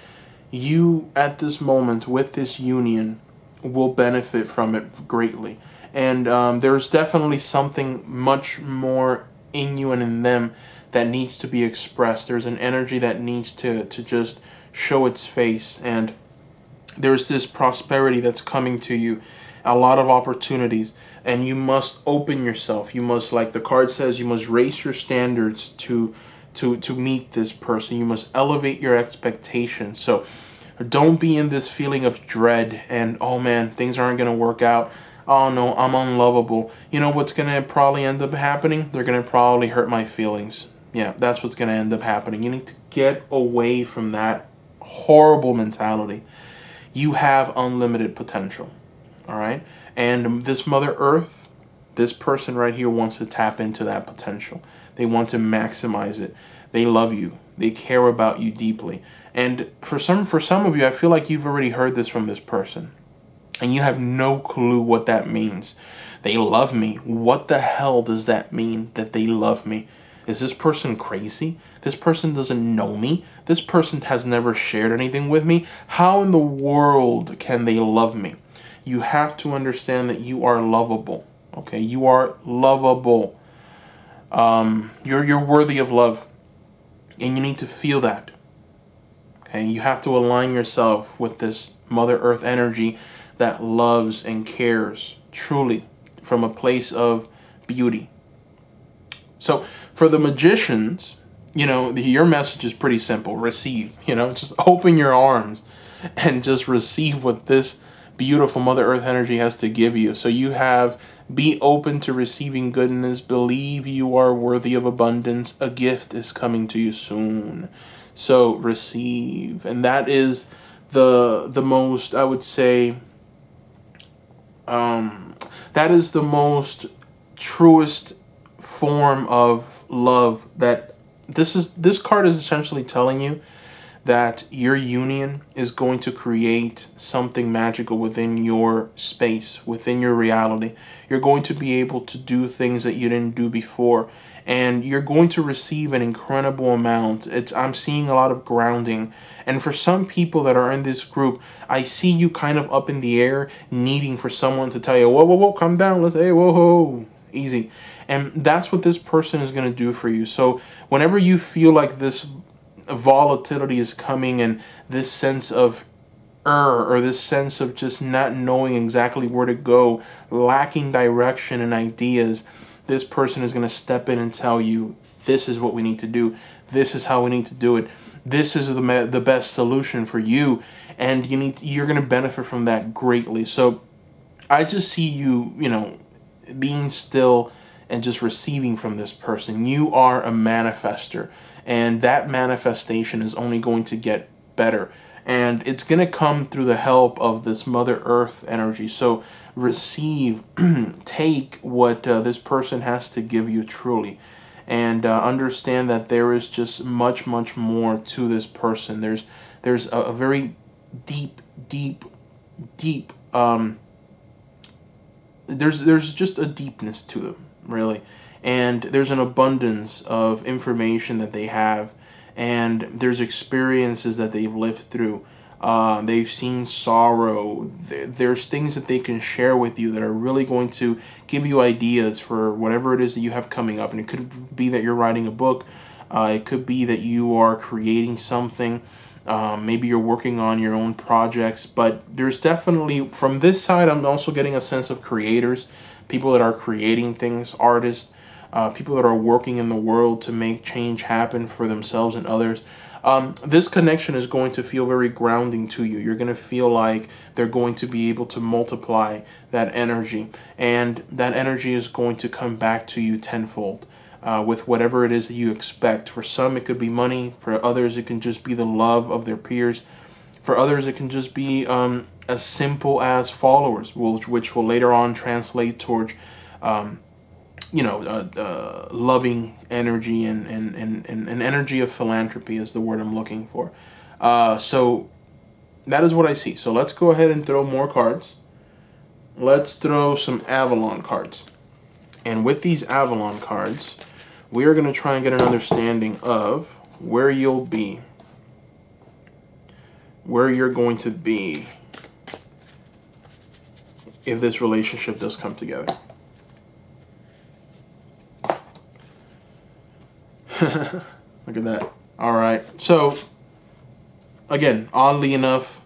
you at this moment with this union will benefit from it greatly. And there's definitely something much more in you and in them that needs to be expressed. There's an energy that needs to just show its face, and there's this prosperity that's coming to you, a lot of opportunities, and you must open yourself. You must, like the card says, you must raise your standards to meet this person. You must elevate your expectations. So don't be in this feeling of dread and, oh man, things aren't going to work out. Oh no, I'm unlovable. You know what's going to probably end up happening? They're going to probably hurt my feelings. Yeah, that's what's going to end up happening. You need to get away from that horrible mentality. You have unlimited potential. All right? And this Mother Earth, this person right here wants to tap into that potential. They want to maximize it. They love you. They care about you deeply. And for some of you, I feel like you've already heard this from this person. And you have no clue what that means. They love me. What the hell does that mean, that they love me? Is this person crazy? This person doesn't know me. This person has never shared anything with me. How in the world can they love me? You have to understand that you are lovable. Okay, you are lovable. You're worthy of love, and you need to feel that. Okay, you have to align yourself with this Mother Earth energy that loves and cares truly from a place of beauty. So for the magicians, your message is pretty simple. Receive. Just open your arms and just receive what this beautiful Mother Earth energy has to give you. So you have, be open to receiving goodness. Believe you are worthy of abundance. A gift is coming to you soon. So receive. And that is the most, I would say, that is the most truest form of love. That this card is essentially telling you that your union is going to create something magical within your space, within your reality. You're going to be able to do things that you didn't do before, and you're going to receive an incredible amount. I'm seeing a lot of grounding, and for some people that are in this group, I see you kind of up in the air, needing for someone to tell you, whoa, whoa, whoa, calm down, let's, hey, whoa, whoa, easy. And that's what this person is going to do for you. So whenever you feel like this volatility is coming, and this sense of or this sense of just not knowing exactly where to go, lacking direction and ideas, this person is going to step in and tell you, this is what we need to do, this is how we need to do it, this is the best solution for you, and you're going to benefit from that greatly. So I just see you, being still and just receiving from this person. You are a manifester, and that manifestation is only going to get better, and it's going to come through the help of this Mother Earth energy. So receive, take what this person has to give you truly, and understand that there is just much, much more to this person. There's a very deep there's just a deepness to them, really. And there's an abundance of information that they have, and there's experiences that they've lived through. They've seen sorrow. There's things that they can share with you that are really going to give you ideas for whatever it is that you have coming up. And it could be that you're writing a book. It could be that you are creating something. Maybe you're working on your own projects. But there's definitely, from this side, I'm also getting a sense of creators, people that are creating things, artists, people that are working in the world to make change happen for themselves and others. This connection is going to feel very grounding to you. You're going to feel like they're going to be able to multiply that energy, and that energy is going to come back to you tenfold with whatever it is that you expect. For some, it could be money. For others, it can just be the love of their peers. For others, it can just be as simple as followers, which will later on translate towards loving energy and an energy of philanthropy is the word I'm looking for. So that is what I see. So let's go ahead and throw more cards. Let's throw some Avalon cards. And with these Avalon cards, we are going to try and get an understanding of where you'll be, where you're going to be if this relationship does come together. Look at that. All right. So, again, oddly enough,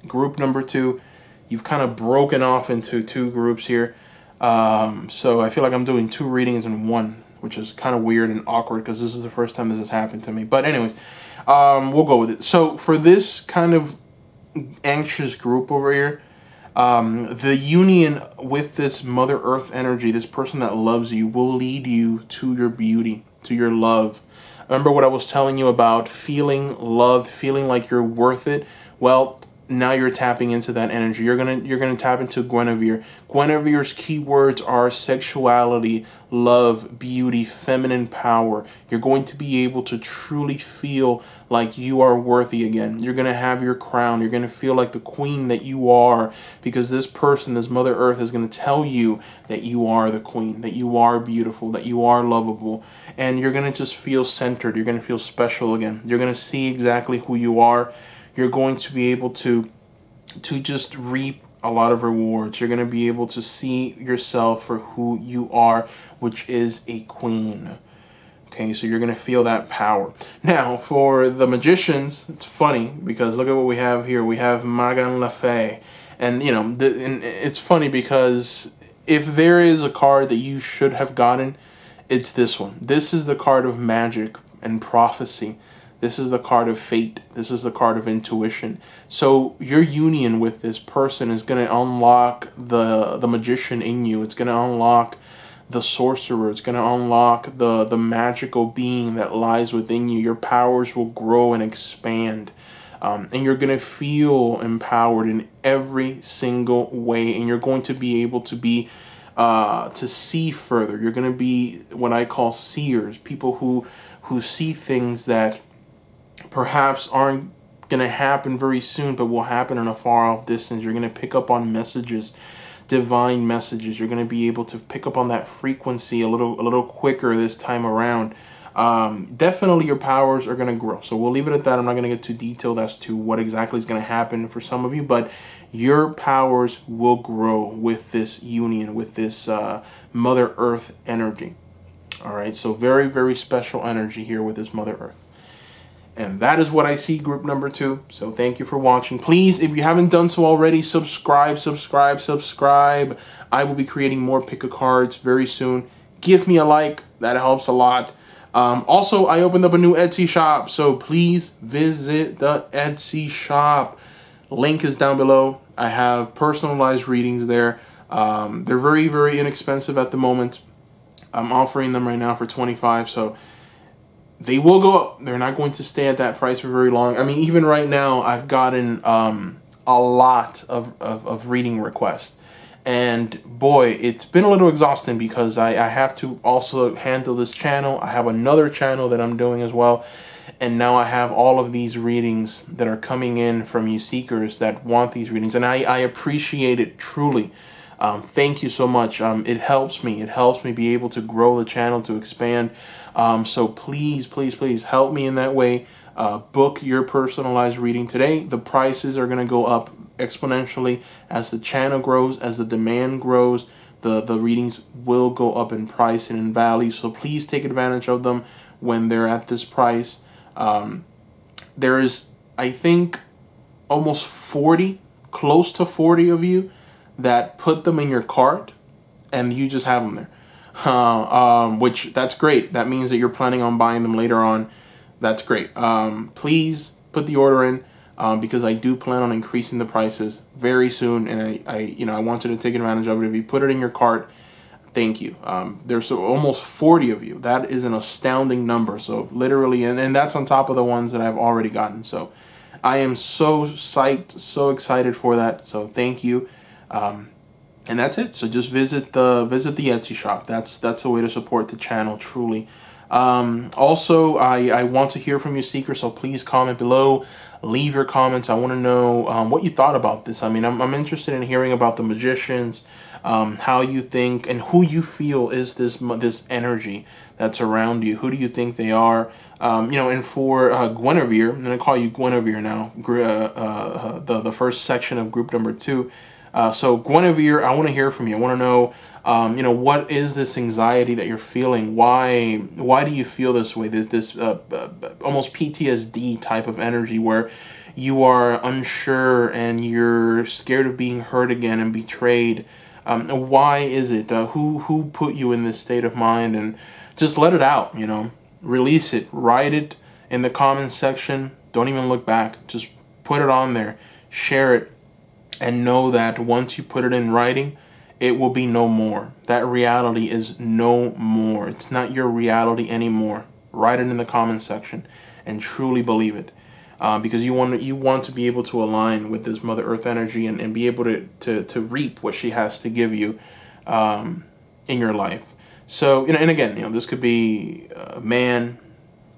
group number 2, you've kind of broken off into 2 groups here. So I feel like I'm doing 2 readings in one, which is kind of weird and awkward because this is the first time this has happened to me. But anyways, we'll go with it. So for this kind of anxious group over here, the union with this Mother Earth energy, this person that loves you, will lead you to your beauty, to your love. Remember what I was telling you about feeling loved, feeling like you're worth it? Well, now you're tapping into that energy. You're gonna tap into Guinevere. Guinevere's keywords are sexuality, love, beauty, feminine power. You're going to be able to truly feel like you are worthy again. You're gonna have your crown. You're gonna feel like the queen that you are, because this person, this Mother Earth, is gonna tell you that you are the queen, that you are beautiful, that you are lovable, and you're gonna just feel centered. You're gonna feel special again. You're gonna see exactly who you are. You're going to be able to just reap a lot of rewards. You're going to be able to see yourself for who you are, which is a queen. Okay, so you're going to feel that power. Now, for the magicians, it's funny because look at what we have here. We have Magan Lafay. And, you know, and it's funny because if there is a card that you should have gotten, it's this one. This is the card of magic and prophecy. This is the card of fate. This is the card of intuition. So your union with this person is going to unlock the magician in you. It's going to unlock the sorcerer. It's going to unlock the magical being that lies within you. Your powers will grow and expand. And you're going to feel empowered in every single way. And you're going to be able to be to see further. You're going to be what I call seers, people who see things that perhaps aren't going to happen very soon, but will happen in a far off distance. You're going to pick up on messages, divine messages. You're going to be able to pick up on that frequency a little quicker this time around. Definitely your powers are going to grow. So we'll leave it at that. I'm not going to get too detailed as to what exactly is going to happen for some of you, but your powers will grow with this union, with this Mother Earth energy. All right, so very, very special energy here with this Mother Earth. And that is what I see, group number 2. So thank you for watching. Please, if you haven't done so already, subscribe. I will be creating more pick-a-cards very soon. Give me a like. That helps a lot. Also, I opened up a new Etsy shop. So please visit the Etsy shop. Link is down below. I have personalized readings there. They're very, very inexpensive at the moment. I'm offering them right now for $25. So they will go up. They're not going to stay at that price for very long. I mean, even right now, I've gotten a lot of reading requests. And boy, it's been a little exhausting because I have to also handle this channel. I have another channel that I'm doing as well. And now I have all of these readings that are coming in from you seekers that want these readings. And I appreciate it truly. Thank you so much. It helps me. It helps me be able to grow the channel, to expand. So please, please, please help me in that way. Book your personalized reading today. The prices are going to go up exponentially as the channel grows, as the demand grows. The readings will go up in price and in value. So please take advantage of them when they're at this price. There is, I think, almost 40, close to 40 of you that put them in your cart and you just have them there, which that's great. That means that you're planning on buying them later on. That's great. Please put the order in because I do plan on increasing the prices very soon, and I want you to take advantage of it. If you put it in your cart, thank you. There's almost 40 of you. That is an astounding number. So literally, and that's on top of the ones that I've already gotten. So I am so psyched, so excited for that. So thank you. And that's it. So just visit the Etsy shop. That's a way to support the channel truly. Also, I want to hear from you seekers, so please comment below, leave your comments. I want to know what you thought about this. I mean, I'm interested in hearing about the magicians, how you think and who you feel is this energy that's around you. Who do you think they are? And for Guinevere, I'm going to call you Guinevere now, the first section of group number 2. So Guinevere, I want to hear from you. I want to know, what is this anxiety that you're feeling? Why do you feel this way? This almost PTSD type of energy where you are unsure and you're scared of being hurt again and betrayed. Why is it? Who put you in this state of mind? And just let it out, release it, write it in the comments section. Don't even look back. Just put it on there, share it. And know that once you put it in writing, it will be no more. That reality is no more. It's not your reality anymore. Write it in the comment section and truly believe it. Because you want to be able to align with this Mother Earth energy and be able to reap what she has to give you in your life. So, and again, this could be a man,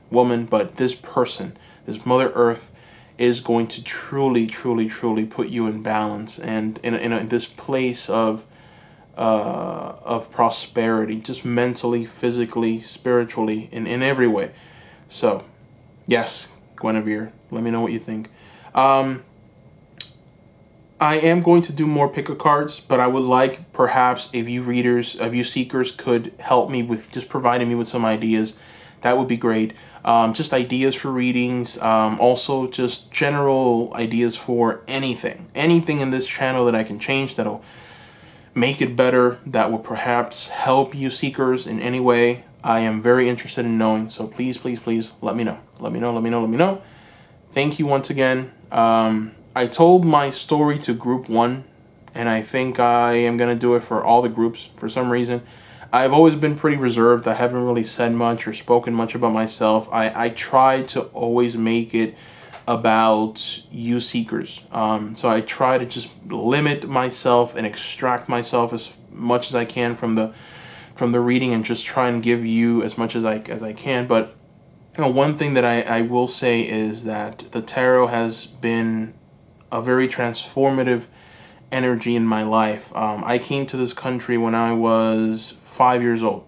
woman, but this person, this Mother Earth, is going to truly, truly, truly put you in balance and in this place of prosperity, just mentally, physically, spiritually, in every way. So, yes, Guinevere, let me know what you think. I am going to do more pick-a-cards, but I would like perhaps if you seekers could help me with just providing me with some ideas. That would be great. Just ideas for readings. Also, just general ideas for anything in this channel that I can change that'll make it better, that will perhaps help you seekers in any way. I am very interested in knowing. So please, please, please let me know. Let me know. Thank you once again. I told my story to group 1, and I think I am going to do it for all the groups for some reason. I've always been pretty reserved. I haven't really said much or spoken much about myself. I try to always make it about you seekers. So I try to just limit myself and extract myself as much as I can from the reading and just try and give you as much as I can. But one thing that I will say is that the tarot has been a very transformative energy in my life. I came to this country when I was 5 years old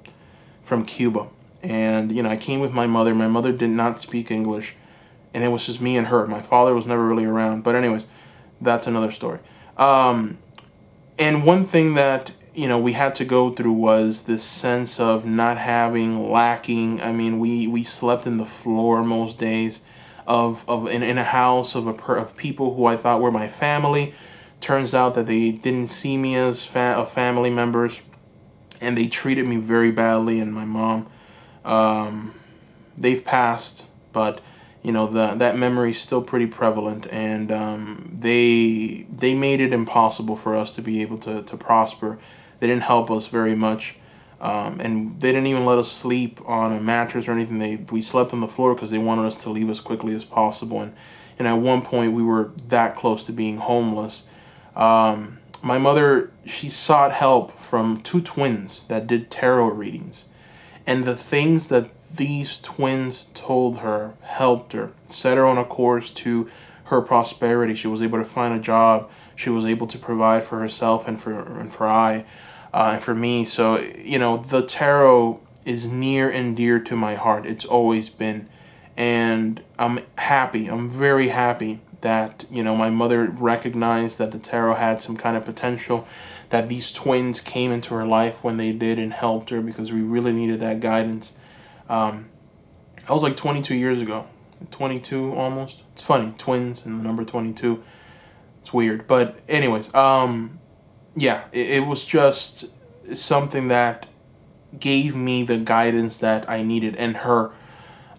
from Cuba, and I came with my mother. My mother did not speak English, and it was just me and her. My father was never really around, but anyways, that's another story. And one thing that we had to go through was this sense of not having, lacking. I mean, we slept in the floor most days in a house of people who I thought were my family. Turns out that they didn't see me as family members, and they treated me very badly. And my mom, they've passed, but that memory is still pretty prevalent, and they made it impossible for us to be able to prosper. They didn't help us very much, and they didn't even let us sleep on a mattress or anything. We slept on the floor because they wanted us to leave as quickly as possible, and at one point we were that close to being homeless. My mother, she sought help from 2 twins that did tarot readings, and the things that these twins told her helped her, set her on a course to her prosperity. She was able to find a job. She was able to provide for herself and for me. So the tarot is near and dear to my heart. It's always been, and I'm happy. I'm very happy that my mother recognized that the tarot had some kind of potential, that these twins came into her life when they did and helped her, because we really needed that guidance. That was like 22 years ago. 22 almost. It's funny, twins and the number 22. It's weird. But anyways, yeah, it was just something that gave me the guidance that I needed, and her.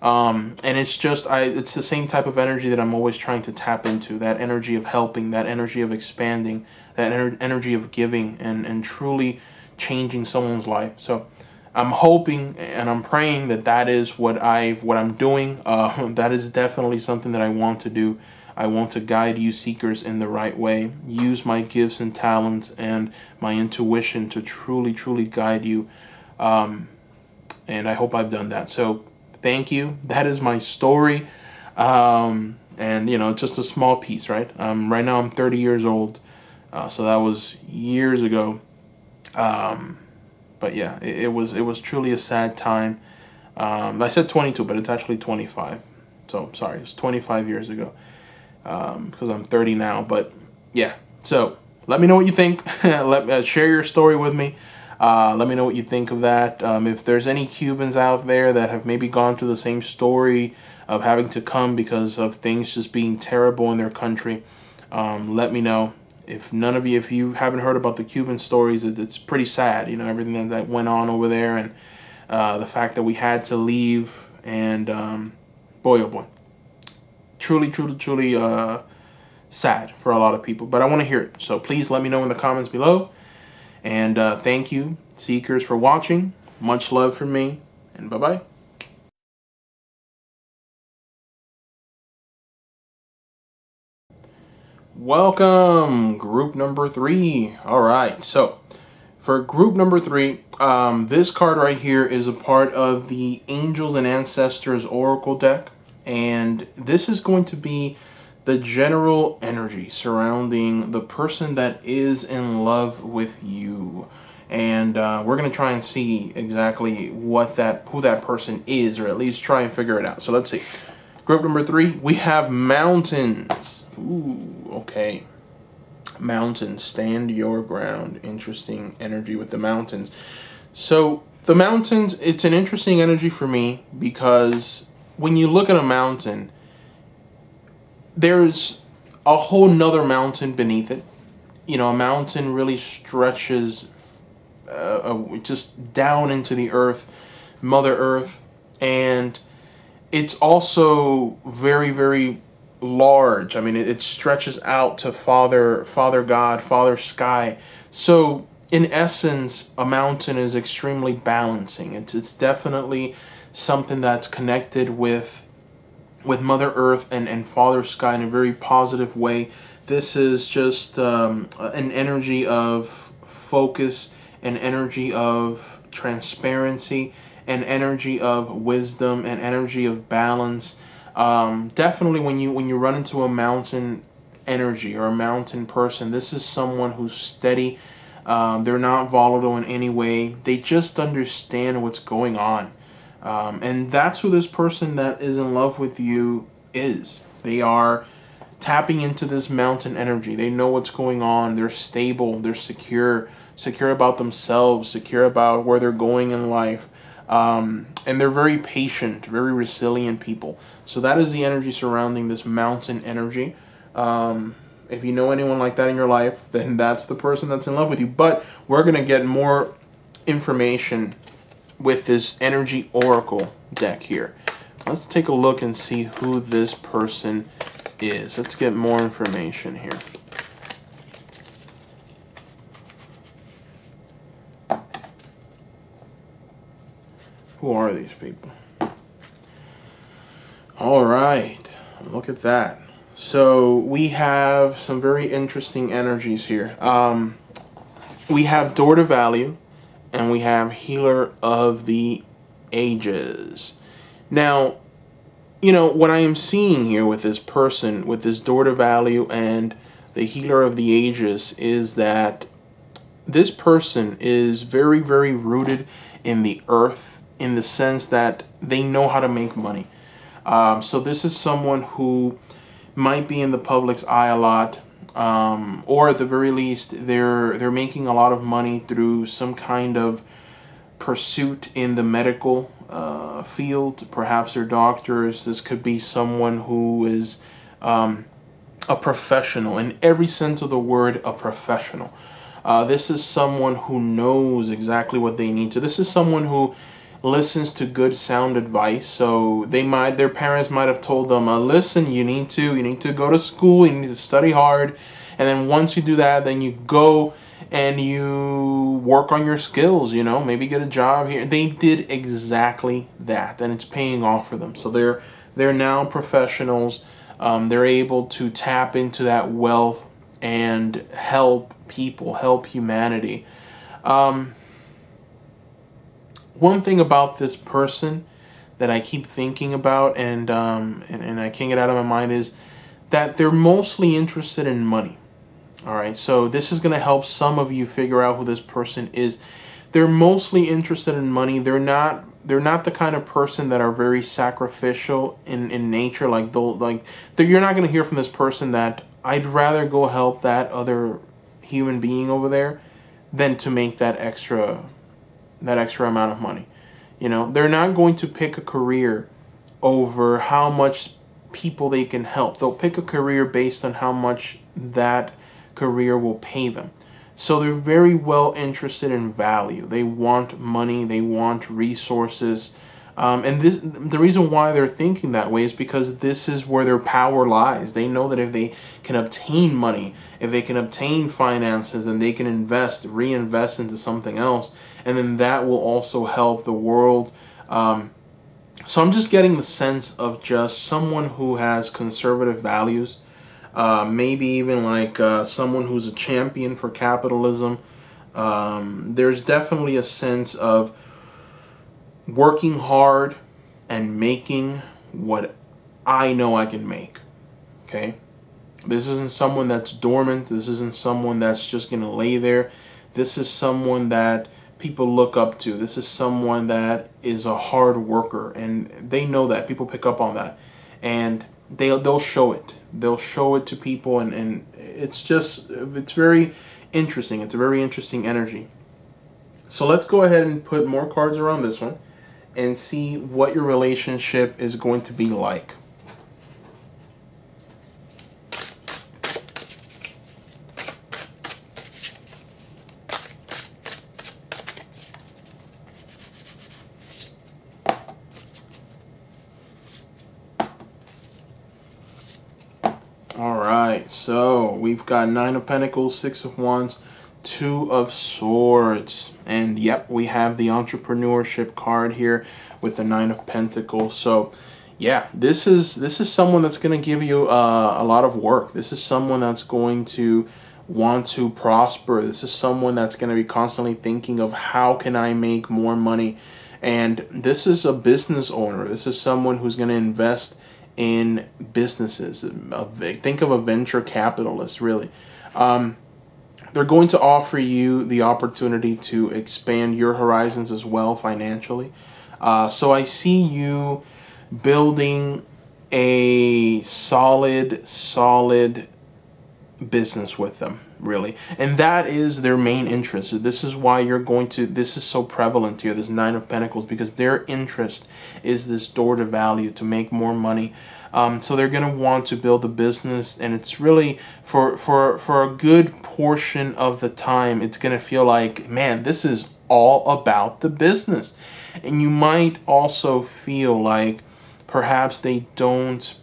And it's just, it's the same type of energy that I'm always trying to tap into. That energy of helping, that energy of expanding, that energy of giving and truly changing someone's life. So I'm hoping and I'm praying that is what I'm doing. That is definitely something that I want to do. I want to guide you seekers in the right way. Use my gifts and talents and my intuition to truly, truly guide you. And I hope I've done that. So thank you. That is my story. And just a small piece, right? Right now I'm 30 years old. So that was years ago. But yeah, it was truly a sad time. I said 22, but it's actually 25. So sorry, it's 25 years ago. Because I'm 30 now. But yeah, so let me know what you think. Share your story with me. Let me know what you think of that. If there's any Cubans out there that have maybe gone through the same story of having to come because of things just being terrible in their country, let me know. If you haven't heard about the Cuban stories, it's pretty sad, everything that went on over there, and the fact that we had to leave, and boy, oh boy, truly, truly, truly sad for a lot of people. But I want to hear it, so please let me know in the comments below. And thank you, Seekers, for watching. Much love from me, and bye-bye. Welcome, group number 3. All right, so for group number 3, this card right here is a part of the Angels and Ancestors Oracle deck, and this is going to be the general energy surrounding the person that is in love with you. And we're going to try and see exactly who that person is, or at least try and figure it out. So let's see. Group number 3, we have mountains. Ooh, okay. Mountains, stand your ground. Interesting energy with the mountains. So the mountains, it's an interesting energy for me because when you look at a mountain, there's a whole nother mountain beneath it. You know, a mountain really stretches just down into the earth, Mother Earth, and it's also very, very large. I mean, it stretches out to Father God, Father Sky. So in essence, a mountain is extremely balancing. It's definitely something that's connected with Mother Earth and Father Sky in a very positive way. This is just an energy of focus, an energy of transparency, an energy of wisdom, an energy of balance. Definitely when you run into a mountain energy or a mountain person, this is someone who's steady. They're not volatile in any way. They just understand what's going on. And that's who this person that is in love with you is. They are tapping into this mountain energy. They know what's going on. They're stable. They're secure about themselves, secure about where they're going in life. And they're very patient, very resilient people. So that is the energy surrounding this mountain energy. If you know anyone like that in your life, then that's the person that's in love with you. But we're going to get more information with this energy oracle deck here. Let's take a look and see who this person is. Let's get more information here. Who are these people? All right, look at that. So we have some very interesting energies here. We have Door to Value, and we have Healer of the Ages. Now, you know, what I am seeing here with this person, with this Door to Value and the Healer of the Ages, is that this person is very, very rooted in the earth, in the sense that they know how to make money. So this is someone who might be in the public's eye a lot, or at the very least, they're making a lot of money through some kind of pursuit in the medical field. Perhaps they're doctors. This could be someone who is a professional, in every sense of the word, a professional. This is someone who knows exactly what they need to. This is someone who listens to good sound advice. So their parents might have told them, listen, you need to go to school, you need to study hard, and then once you do that, then you go and you work on your skills, you know, maybe get a job here. They did exactly that, and it's paying off for them. So they're now professionals. They're able to tap into that wealth and help people, help humanity. One thing about this person that I keep thinking about, and I can't get out of my mind, is that they're mostly interested in money. All right, so this is going to help some of you figure out who this person is. They're mostly interested in money. They're not the kind of person that are very sacrificial in nature. You're not going to hear from this person that I'd rather go help that other human being over there than to make that extra amount of money. You know, they're not going to pick a career over how much people they can help. They'll pick a career based on how much that career will pay them. So they're very well interested in value. They want money. They want resources. And the reason why they're thinking that way is because this is where their power lies. They know that if they can obtain money, if they can obtain finances, then they can reinvest into something else, and then that will also help the world. So I'm just getting the sense of just someone who has conservative values, maybe even like someone who's a champion for capitalism. There's definitely a sense of working hard and making what I know I can make. Okay? This isn't someone that's dormant. This isn't someone that's just going to lay there. This is someone that people look up to. This is someone that is a hard worker, and they know that. People pick up on that, and they'll show it. They'll show it to people, and it's very interesting. It's a very interesting energy. So let's go ahead and put more cards around this one and see what your relationship is going to be like. Alright, so we've got 9 of Pentacles, 6 of Wands, 2 of Swords, and yep, we have the entrepreneurship card here with the 9 of Pentacles. So yeah, this is someone that's going to give you a lot of work. This is someone that's going to want to prosper. This is someone that's going to be constantly thinking of how can I make more money. And this is a business owner. This is someone who's going to invest in businesses. Think of a venture capitalist, really. They're going to offer you the opportunity to expand your horizons as well financially. So I see you building a solid business with them, really. And that is their main interest. This is why this is so prevalent here, this 9 of Pentacles, because their interest is this door to value, to make more money. So they're going to want to build a business, and it's really, for a good portion of the time, it's going to feel like, man, this is all about the business. And you might also feel like perhaps they don't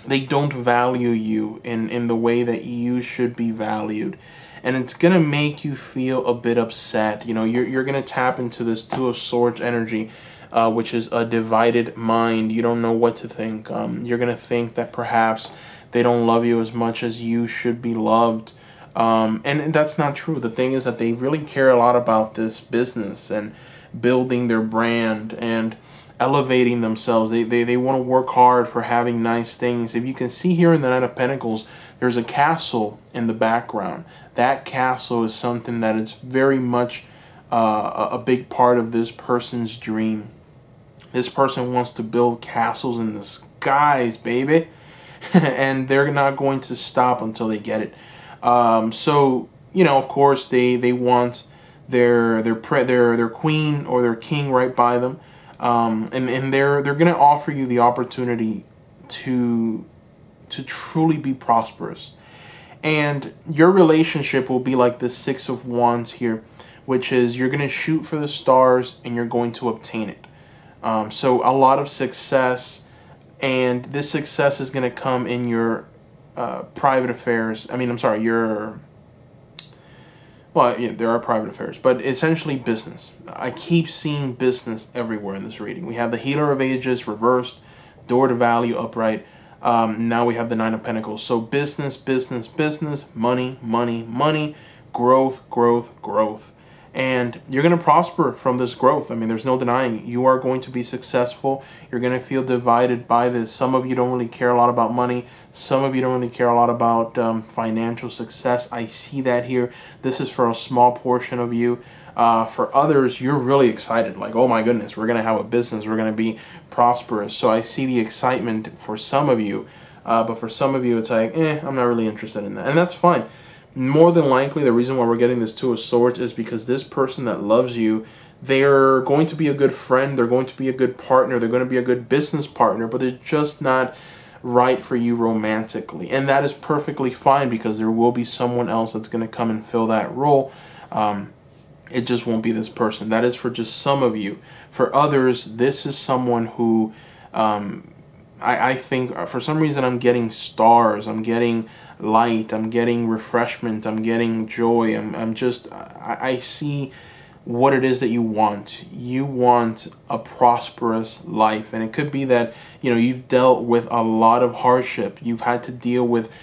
value you in the way that you should be valued, and it's gonna make you feel a bit upset. You know, you're gonna tap into this 2 of Swords energy, which is a divided mind. You don't know what to think. You're gonna think that perhaps they don't love you as much as you should be loved, and that's not true. The thing is that they really care a lot about this business and building their brand and elevating themselves. They want to work hard for having nice things. If you can see here in the 9 of Pentacles, there's a castle in the background. That castle is something that is very much a big part of this person's dream. This person wants to build castles in the skies, baby. And they're not going to stop until they get it. So, you know, of course, they want their queen or their king right by them. And they're going to offer you the opportunity to truly be prosperous. And your relationship will be like this 6 of Wands here, which is you're going to shoot for the stars and you're going to obtain it. So a lot of success, and this success is going to come in your private affairs. I mean, I'm sorry, your... Well, yeah, there are private affairs, but essentially business. I keep seeing business everywhere in this reading. We have the Healer of Ages reversed, door to value upright. Now we have the 9 of Pentacles. So business, business, business, money, money, money, growth, growth, growth. And you're going to prosper from this growth. I mean, there's no denying it. You are going to be successful. You're going to feel divided by this. Some of you don't really care a lot about money. Some of you don't really care a lot about financial success. I see that here. This is for a small portion of you. For others, you're really excited. Like, oh my goodness, we're going to have a business. We're going to be prosperous. So I see the excitement for some of you. But for some of you, it's like, I'm not really interested in that. And that's fine. More than likely, the reason why we're getting this 2 of Swords is because this person that loves you, they're going to be a good friend, they're going to be a good partner, they're going to be a good business partner, but they're just not right for you romantically. And that is perfectly fine, because there will be someone else that's going to come and fill that role. And it just won't be this person. That is for just some of you. For others, this is someone who I think for some reason I'm getting stars, I'm getting light, I'm getting refreshment, I'm getting joy. I see what it is that you want. You want a prosperous life, and it could be that you've dealt with a lot of hardship. You've had to deal with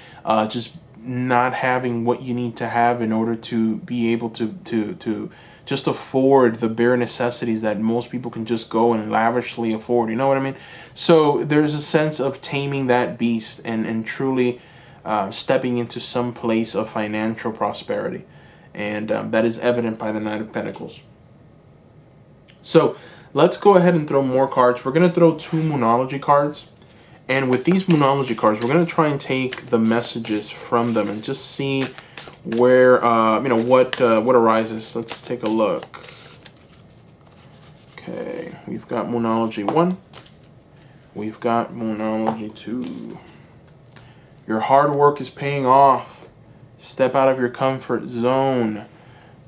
just not having what you need to have in order to be able to just afford the bare necessities that most people can just go and lavishly afford. You know what I mean? So there's a sense of taming that beast and truly stepping into some place of financial prosperity. And that is evident by the Knight of Pentacles. So let's go ahead and throw more cards. We're going to throw 2 Moonology cards. And with these Moonology cards, we're going to try and take the messages from them and just see where, what arises. Let's take a look. Okay, we've got Moonology 1. We've got Moonology 2. Your hard work is paying off. Step out of your comfort zone.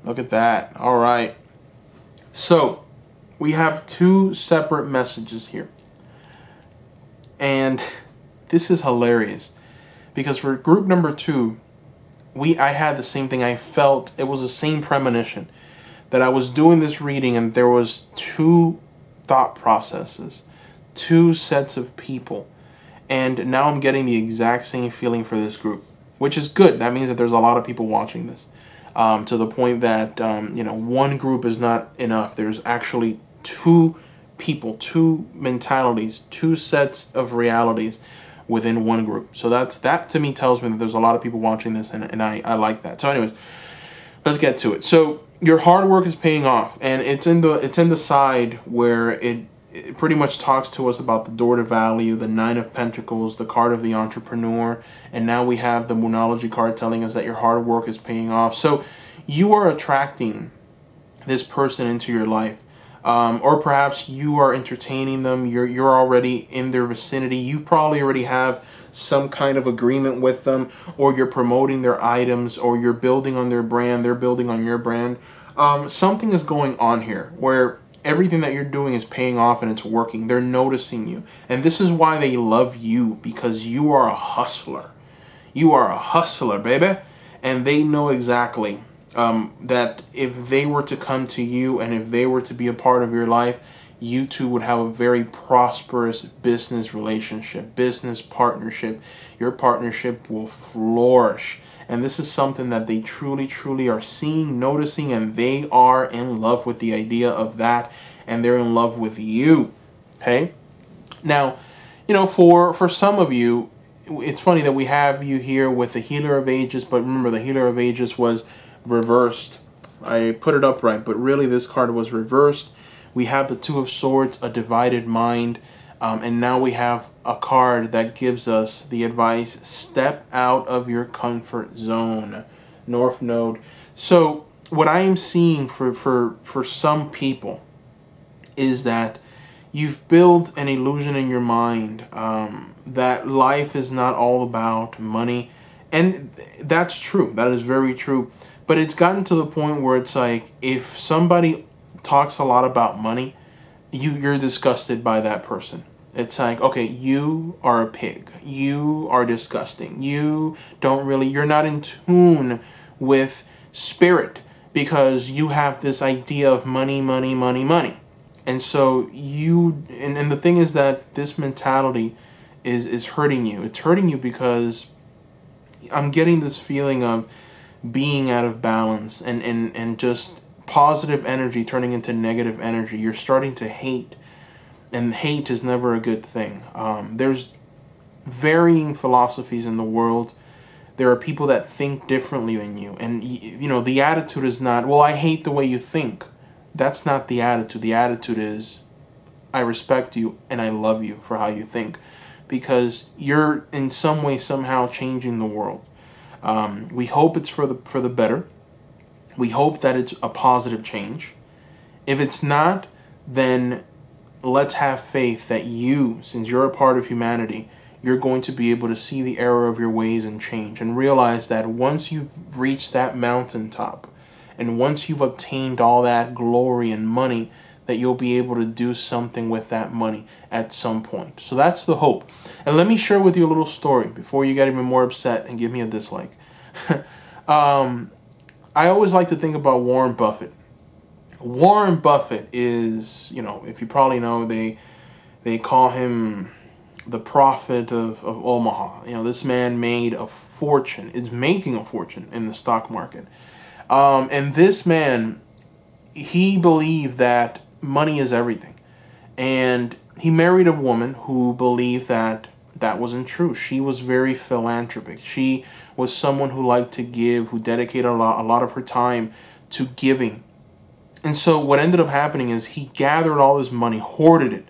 Look at that. All right. So we have 2 separate messages here. And this is hilarious because for group number 2, I had the same thing. I felt it was the same premonition that I was doing this reading and there was 2 thought processes, 2 sets of people. And now I'm getting the exact same feeling for this group, which is good. That means that there's a lot of people watching this to the point that, one group is not enough. There's actually 2 people, 2 mentalities, 2 sets of realities within one group. So that to me tells me that there's a lot of people watching this, and I like that. So anyways, let's get to it. So your hard work is paying off, and it's in the side where it pretty much talks to us about the door to value, the 9 of Pentacles, the card of the entrepreneur, and now we have the Moonology card telling us that your hard work is paying off. So you are attracting this person into your life. Or perhaps you are entertaining them. You're already in their vicinity. You probably already have some kind of agreement with them, or you're promoting their items, or you're building on their brand. They're building on your brand. Something is going on here where everything that you're doing is paying off and it's working. They're noticing you, and this is why they love you, because you are a hustler. You are a hustler, baby, and they know exactly. That if they were to come to you and if they were to be a part of your life, you two would have a very prosperous business relationship, business partnership. Your partnership will flourish. And this is something that they truly, truly are seeing, noticing, and they are in love with the idea of that, and they're in love with you. Okay? Now, for some of you, it's funny that we have you here with the Healer of Ages, but remember, the Healer of Ages was reversed. I put it upright, but really this card was reversed. We have the 2 of Swords, a divided mind, and now we have a card that gives us the advice: step out of your comfort zone, North Node. So what I am seeing for some people is that you've built an illusion in your mind that life is not all about money, and that's true. That is very true. But it's gotten to the point where it's like, if somebody talks a lot about money, you're disgusted by that person. It's like, okay, you are a pig. You are disgusting. You're not in tune with spirit because you have this idea of money, money, money, money. And so and the thing is that this mentality is hurting you. It's hurting you because I'm getting this feeling of being out of balance and just positive energy turning into negative energy. You're starting to hate, and hate is never a good thing. There's varying philosophies in the world. There are people that think differently than you, and the attitude is not, well, I hate the way you think. That's not the attitude. The attitude is, I respect you and I love you for how you think, because you're in some way somehow changing the world. We hope it's for the better. We hope that it's a positive change. If it's not, then let's have faith that you, since you're a part of humanity, you're going to be able to see the error of your ways and change, and realize that once you've reached that mountaintop And once you've obtained all that glory and money, that you'll be able to do something with that money at some point. So that's the hope. And let me share with you a little story before you get even more upset and give me a dislike. I always like to think about Warren Buffett. Warren Buffett is, if you probably know, they call him the prophet of Omaha. This man made a fortune, is making a fortune in the stock market. And this man, he believed that money is everything. And he married a woman who believed that that wasn't true. She was very philanthropic. She was someone who liked to give, who dedicated a lot of her time to giving. And so what ended up happening is he gathered all his money, hoarded it,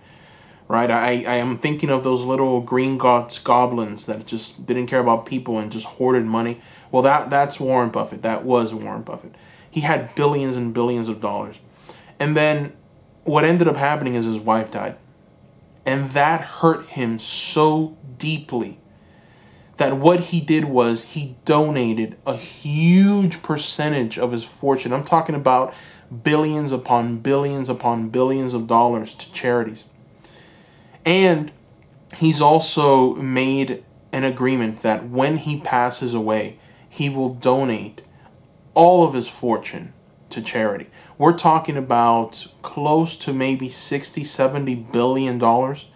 right? I am thinking of those little green goblins that just didn't care about people and just hoarded money. Well, that's Warren Buffett. That was Warren Buffett. He had billions and billions of dollars. And then what ended up happening is his wife died. And that hurt him so deeply that what he did was he donated a huge percentage of his fortune. I'm talking about billions upon billions upon billions of dollars to charities. And he's also made an agreement that when he passes away, he will donate all of his fortune to charity. We're talking about close to maybe 60, 70 billion dollars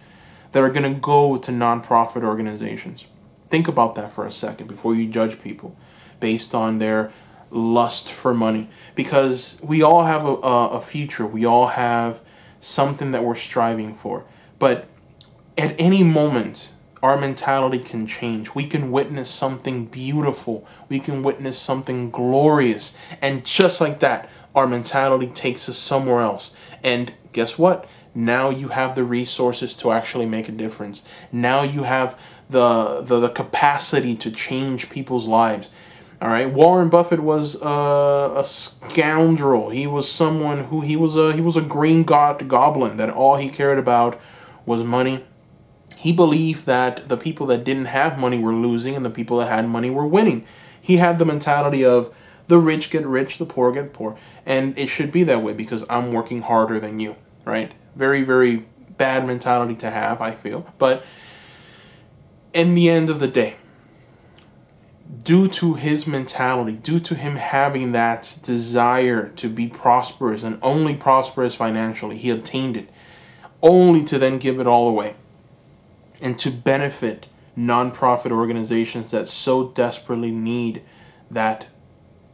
that are going to go to nonprofit organizations. Think about that for a second before you judge people based on their lust for money. Because we all have a future. We all have something that we're striving for. But at any moment, our mentality can change. We can witness something beautiful. We can witness something glorious. And just like that, our mentality takes us somewhere else. And guess what? Now you have the resources to actually make a difference. Now you have the capacity to change people's lives. All right, Warren Buffett was a scoundrel. He was someone who he was a green goblin that all he cared about was money. He believed that the people that didn't have money were losing and the people that had money were winning. He had the mentality of the rich get rich, the poor get poor. And it should be that way because I'm working harder than you, right? Very, very bad mentality to have, I feel. But in the end of the day, due to his mentality, due to him having that desire to be prosperous and only prosperous financially, he obtained it, only to then give it all away and to benefit nonprofit organizations that so desperately need that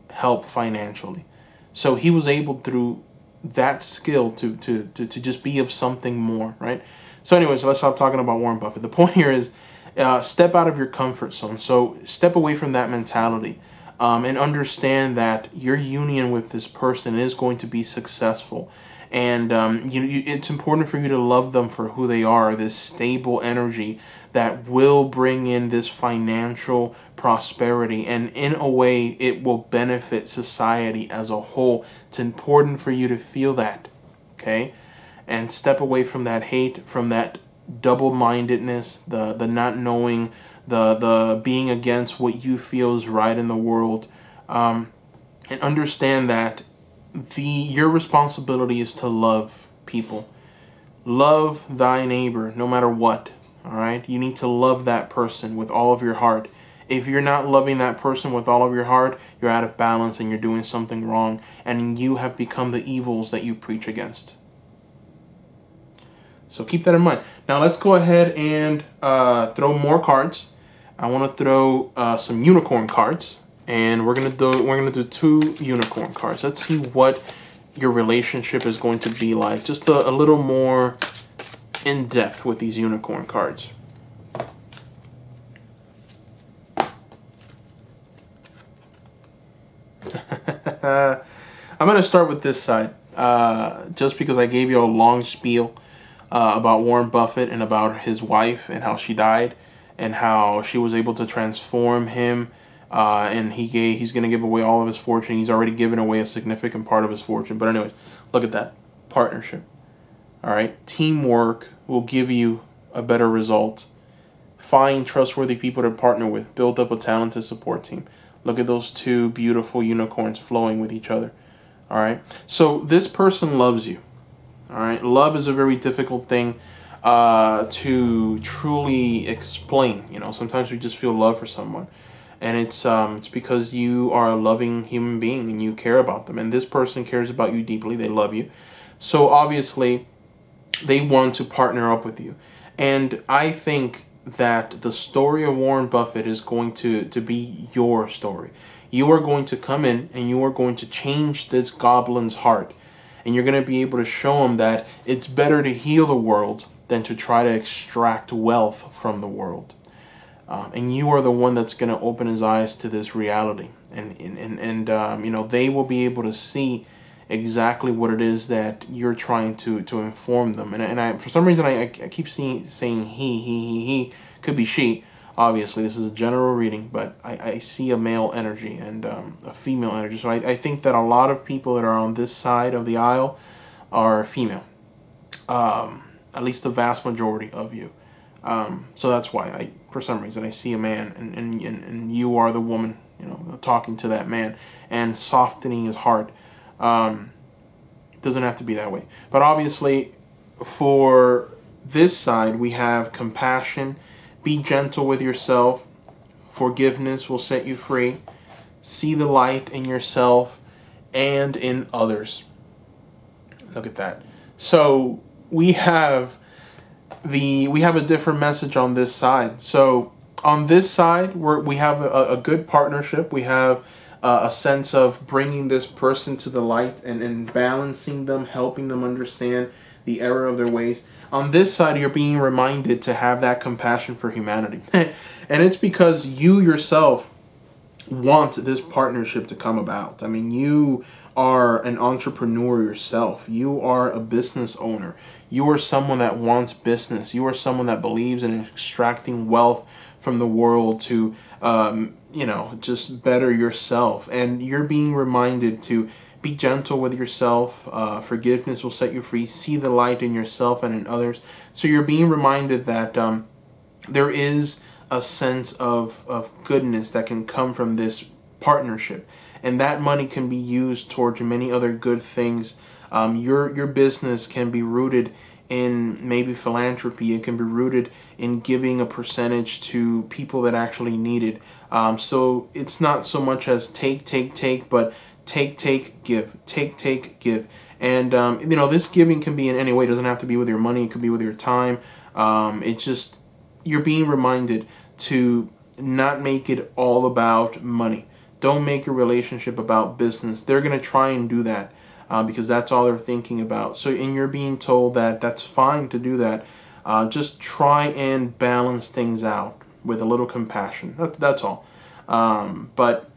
help financially. So he was able through that skill to just be of something more, right? So anyways, let's stop talking about Warren Buffett. The point here is step out of your comfort zone. So step away from that mentality and understand that your union with this person is going to be successful. And it's important for you to love them for who they are, this stable energy that will bring in this financial prosperity. And in a way, it will benefit society as a whole. It's important for you to feel that, okay? And step away from that hate, from that double-mindedness, the not knowing, the being against what you feel is right in the world. And understand that your responsibility is to love people. Love thy neighbor no matter what. All right? You need to love that person with all of your heart. If you're not loving that person with all of your heart, you're out of balance and you're doing something wrong, and you have become the evils that you preach against. So keep that in mind. Now let's go ahead and throw more cards. I want to throw some unicorn cards. And we're gonna do 2 unicorn cards. Let's see what your relationship is going to be like. Just a little more in depth with these unicorn cards. I'm gonna start with this side, just because I gave you a long spiel about Warren Buffett and about his wife and how she died and how she was able to transform him. And he's going to give away all of his fortune. He's already given away a significant part of his fortune. But anyways, look at that. Partnership. All right. Teamwork will give you a better result. Find trustworthy people to partner with. Build up a talented support team. Look at those 2 beautiful unicorns flowing with each other. All right. So this person loves you. All right. Love is a very difficult thing to truly explain. You know, sometimes we just feel love for someone, and it's because you are a loving human being and you care about them. And this person cares about you deeply. They love you. So obviously, they want to partner up with you. And I think that the story of Warren Buffett is going to be your story. You are going to come in and you are going to change this goblin's heart. And you're going to be able to show him that it's better to heal the world than to try to extract wealth from the world. And you are the one that's going to open his eyes to this reality. And you know, they will be able to see exactly what it is that you're trying to inform them. And I for some reason, I keep saying he. Could be she. Obviously, this is a general reading, but I see a male energy and a female energy. So I think that a lot of people that are on this side of the aisle are female. At least the vast majority of you. So that's why for some reason, I see a man, and you are the woman, you know, talking to that man and softening his heart. Doesn't have to be that way. But obviously, for this side, we have compassion. Be gentle with yourself. Forgiveness will set you free. See the light in yourself and in others. Look at that. So we have a different message on this side. So on this side, we have a good partnership. We have a sense of bringing this person to the light and balancing them, helping them understand the error of their ways. On this side, you're being reminded to have that compassion for humanity. And it's because you yourself want this partnership to come about. I mean, you are an entrepreneur yourself. You are a business owner. You are someone that wants business. You are someone that believes in extracting wealth from the world to, you know, just better yourself. And you're being reminded to be gentle with yourself. Forgiveness will set you free. See the light in yourself and in others. So you're being reminded that there is a sense of goodness that can come from this partnership. And that money can be used towards many other good things. Your business can be rooted in maybe philanthropy. It can be rooted in giving a percentage to people that actually need it. So it's not so much as take, but take, give. Take, give. And, you know, this giving can be in any way. It doesn't have to be with your money. It could be with your time. It's just, you're being reminded to not make it all about money. Don't make your relationship about business. They're going to try and do that because that's all they're thinking about. So, and you're being told that that's fine to do that. Just try and balance things out with a little compassion. That's all. But,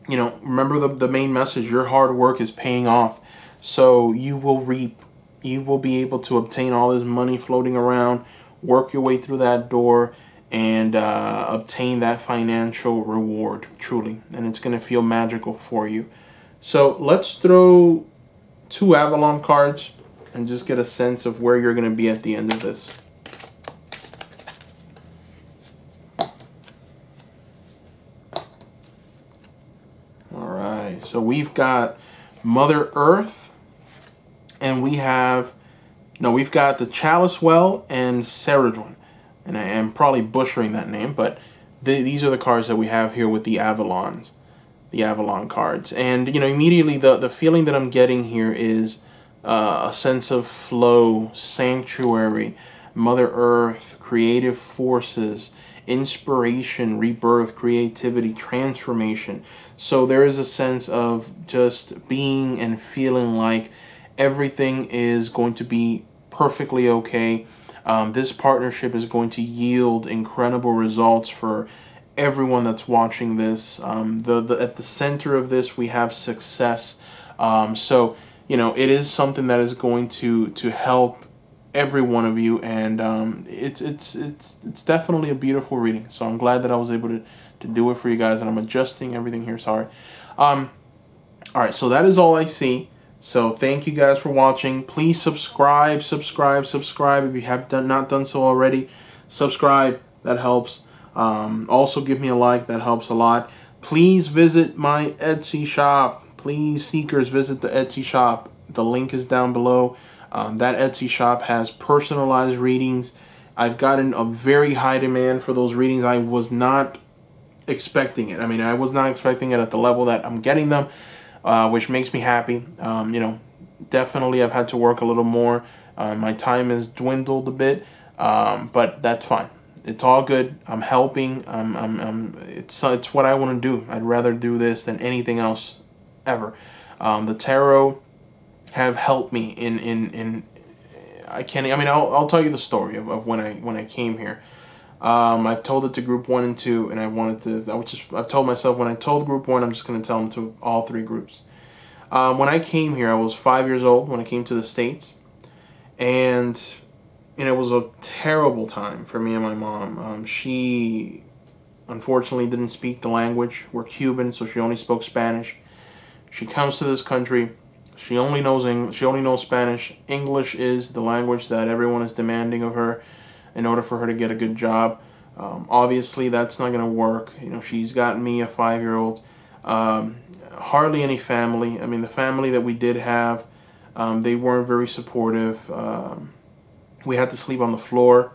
you know, remember the main message. Your hard work is paying off. So you will reap. You will be able to obtain all this money floating around, work your way through that door, and obtain that financial reward, truly. And it's going to feel magical for you. So let's throw 2 Avalon cards and just get a sense of where you're going to be at the end of this. All right, so we've got Mother Earth, and we've got the Chalice Well and Ceridwen. And I am probably butchering that name, but these are the cards that we have here with the Avalons, the Avalon cards. And, you know, immediately the feeling that I'm getting here is a sense of flow, sanctuary, Mother Earth, creative forces, inspiration, rebirth, creativity, transformation. So there is a sense of just being and feeling like everything is going to be perfectly okay. This partnership is going to yield incredible results for everyone that's watching this. At the center of this, we have success. So, you know, it is something that is going to help every one of you, and it's definitely a beautiful reading. So I'm glad that I was able to do it for you guys, and I'm adjusting everything here. Sorry. All right, so that is all I see. So thank you guys for watching. Please subscribe if you have not done so already. Subscribe, that helps. Also give me a like, that helps a lot. Please visit my Etsy shop. please, seekers, visit the Etsy shop. The link is down below. That Etsy shop has personalized readings. I've gotten a very high demand for those readings. I was not expecting it. I mean, I was not expecting it at the level that I'm getting them, which makes me happy. You know, definitely I've had to work a little more. My time has dwindled a bit, but that's fine. It's all good. I'm helping. It's what I want to do. I'd rather do this than anything else ever. The tarot have helped me in I'll tell you the story of when I came here. I've told it to group 1 and 2, and I've told myself when I told group 1, I'm just going to tell them to all 3 groups. When I came here, I was 5 years old when I came to the States, and it was a terrible time for me and my mom. She unfortunately didn't speak the language. We're Cuban, so she only spoke Spanish. She comes to this country. She only knows Spanish. English is the language that everyone is demanding of her in order for her to get a good job. Obviously, that's not going to work. You know, she's got me, a 5-year-old. Hardly any family. I mean, the family that we did have, they weren't very supportive. We had to sleep on the floor.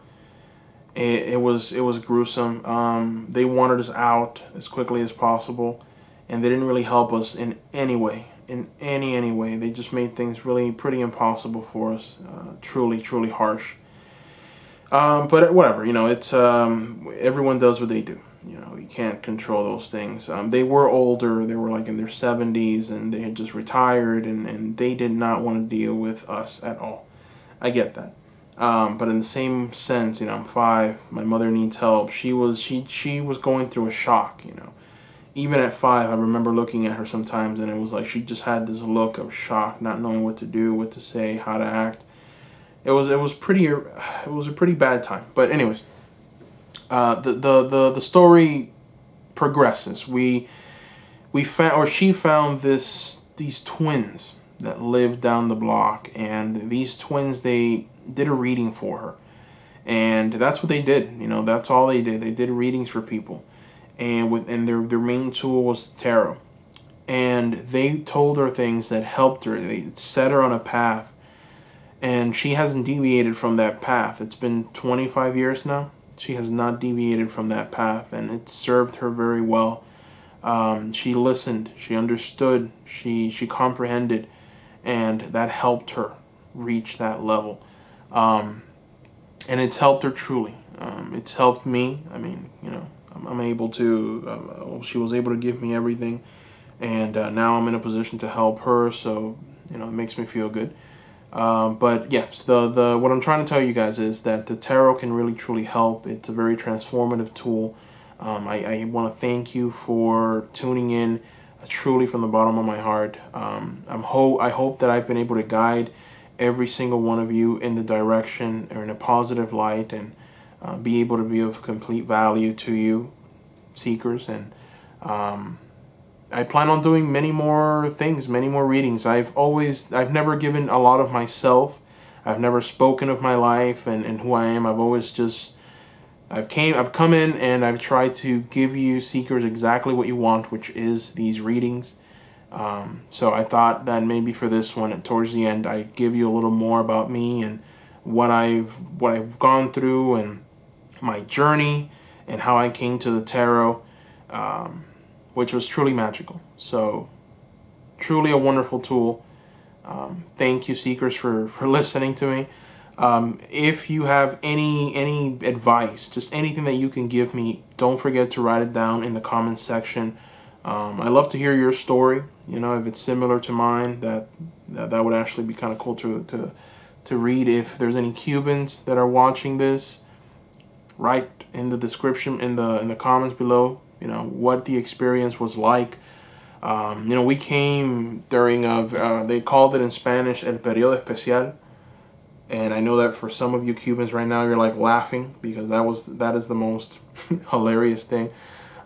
It was gruesome. They wanted us out as quickly as possible, and they didn't really help us in any way. In any way. They just made things really pretty impossible for us. Truly harsh. But whatever, you know, it's everyone does what they do. You know, you can't control those things. They were older. They were like in their 70s, and they had just retired, and they did not want to deal with us at all. I get that. But in the same sense, you know, I'm 5. My mother needs help. She was going through a shock, you know. Even at 5, I remember looking at her sometimes, and it was like she just had this look of shock, not knowing what to do, what to say, how to act. It was a pretty bad time. But anyways, the story progresses. She found these twins that lived down the block, and these twins, they did a reading for her, and that's what they did. You know, that's all they did. They did readings for people. And their main tool was tarot. And they told her things that helped her. They set her on a path. And she hasn't deviated from that path. It's been 25 years now. She has not deviated from that path. And it served her very well. She listened. She understood. She comprehended. And that helped her reach that level. And it's helped her truly. It's helped me. I mean, you know, I'm able to, she was able to give me everything, and now I'm in a position to help her, so, you know, it makes me feel good. But yes, what I'm trying to tell you guys is that the tarot can really truly help. It's a very transformative tool. I want to thank you for tuning in, truly from the bottom of my heart. I hope that I've been able to guide every single one of you in the direction or in a positive light, and be able to be of complete value to you, seekers. And I plan on doing many more things, many more readings. I've never given a lot of myself. I've never spoken of my life and who I am. I've come in and I've tried to give you seekers exactly what you want, which is these readings. So I thought that maybe for this one, towards the end, I'd give you a little more about me and what I've gone through, and my journey, and how I came to the tarot, which was truly magical. So, truly a wonderful tool. Thank you, seekers, for listening to me. If you have any advice, just anything that you can give me, don't forget to write it down in the comments section. I love to hear your story. You know, if it's similar to mine, that would actually be kind of cool to read. If there's any Cubans that are watching this, write in the description, in the comments below, you know, what the experience was like. You know, we came during they called it in Spanish el periodo especial, and I know that for some of you Cubans right now, you're like laughing, because that is the most hilarious thing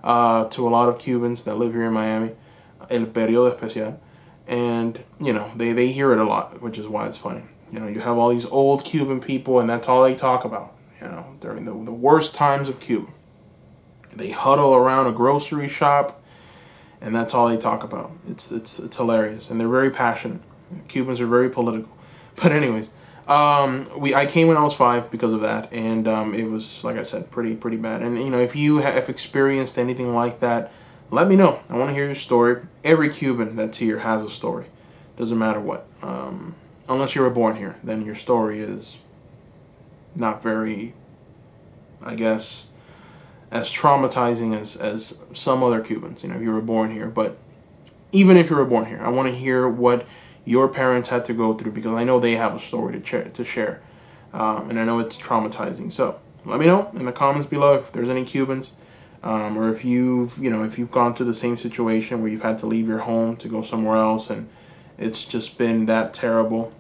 to a lot of Cubans that live here in Miami, el periodo especial. And you know, they hear it a lot, which is why it's funny. You know, you have all these old Cuban people, and that's all they talk about. You know, during the worst times of Cuba, they huddle around a grocery shop, and that's all they talk about. It's hilarious, and they're very passionate. Cubans are very political. But anyways, I came when I was 5 because of that, and it was, like I said, pretty bad. And you know, if you have experienced anything like that, let me know. I want to hear your story. Every Cuban that's here has a story. Doesn't matter what. Unless you were born here, then your story is not very, I guess, as traumatizing as some other Cubans, you know, if you were born here. But even if you were born here, I want to hear what your parents had to go through, because I know they have a story to share, and I know it's traumatizing. So let me know in the comments below if there's any Cubans, or if you've gone through the same situation where you've had to leave your home to go somewhere else, and it's just been that terrible.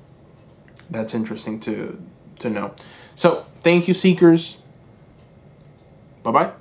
That's interesting to know. So thank you, Seekers. Bye-bye.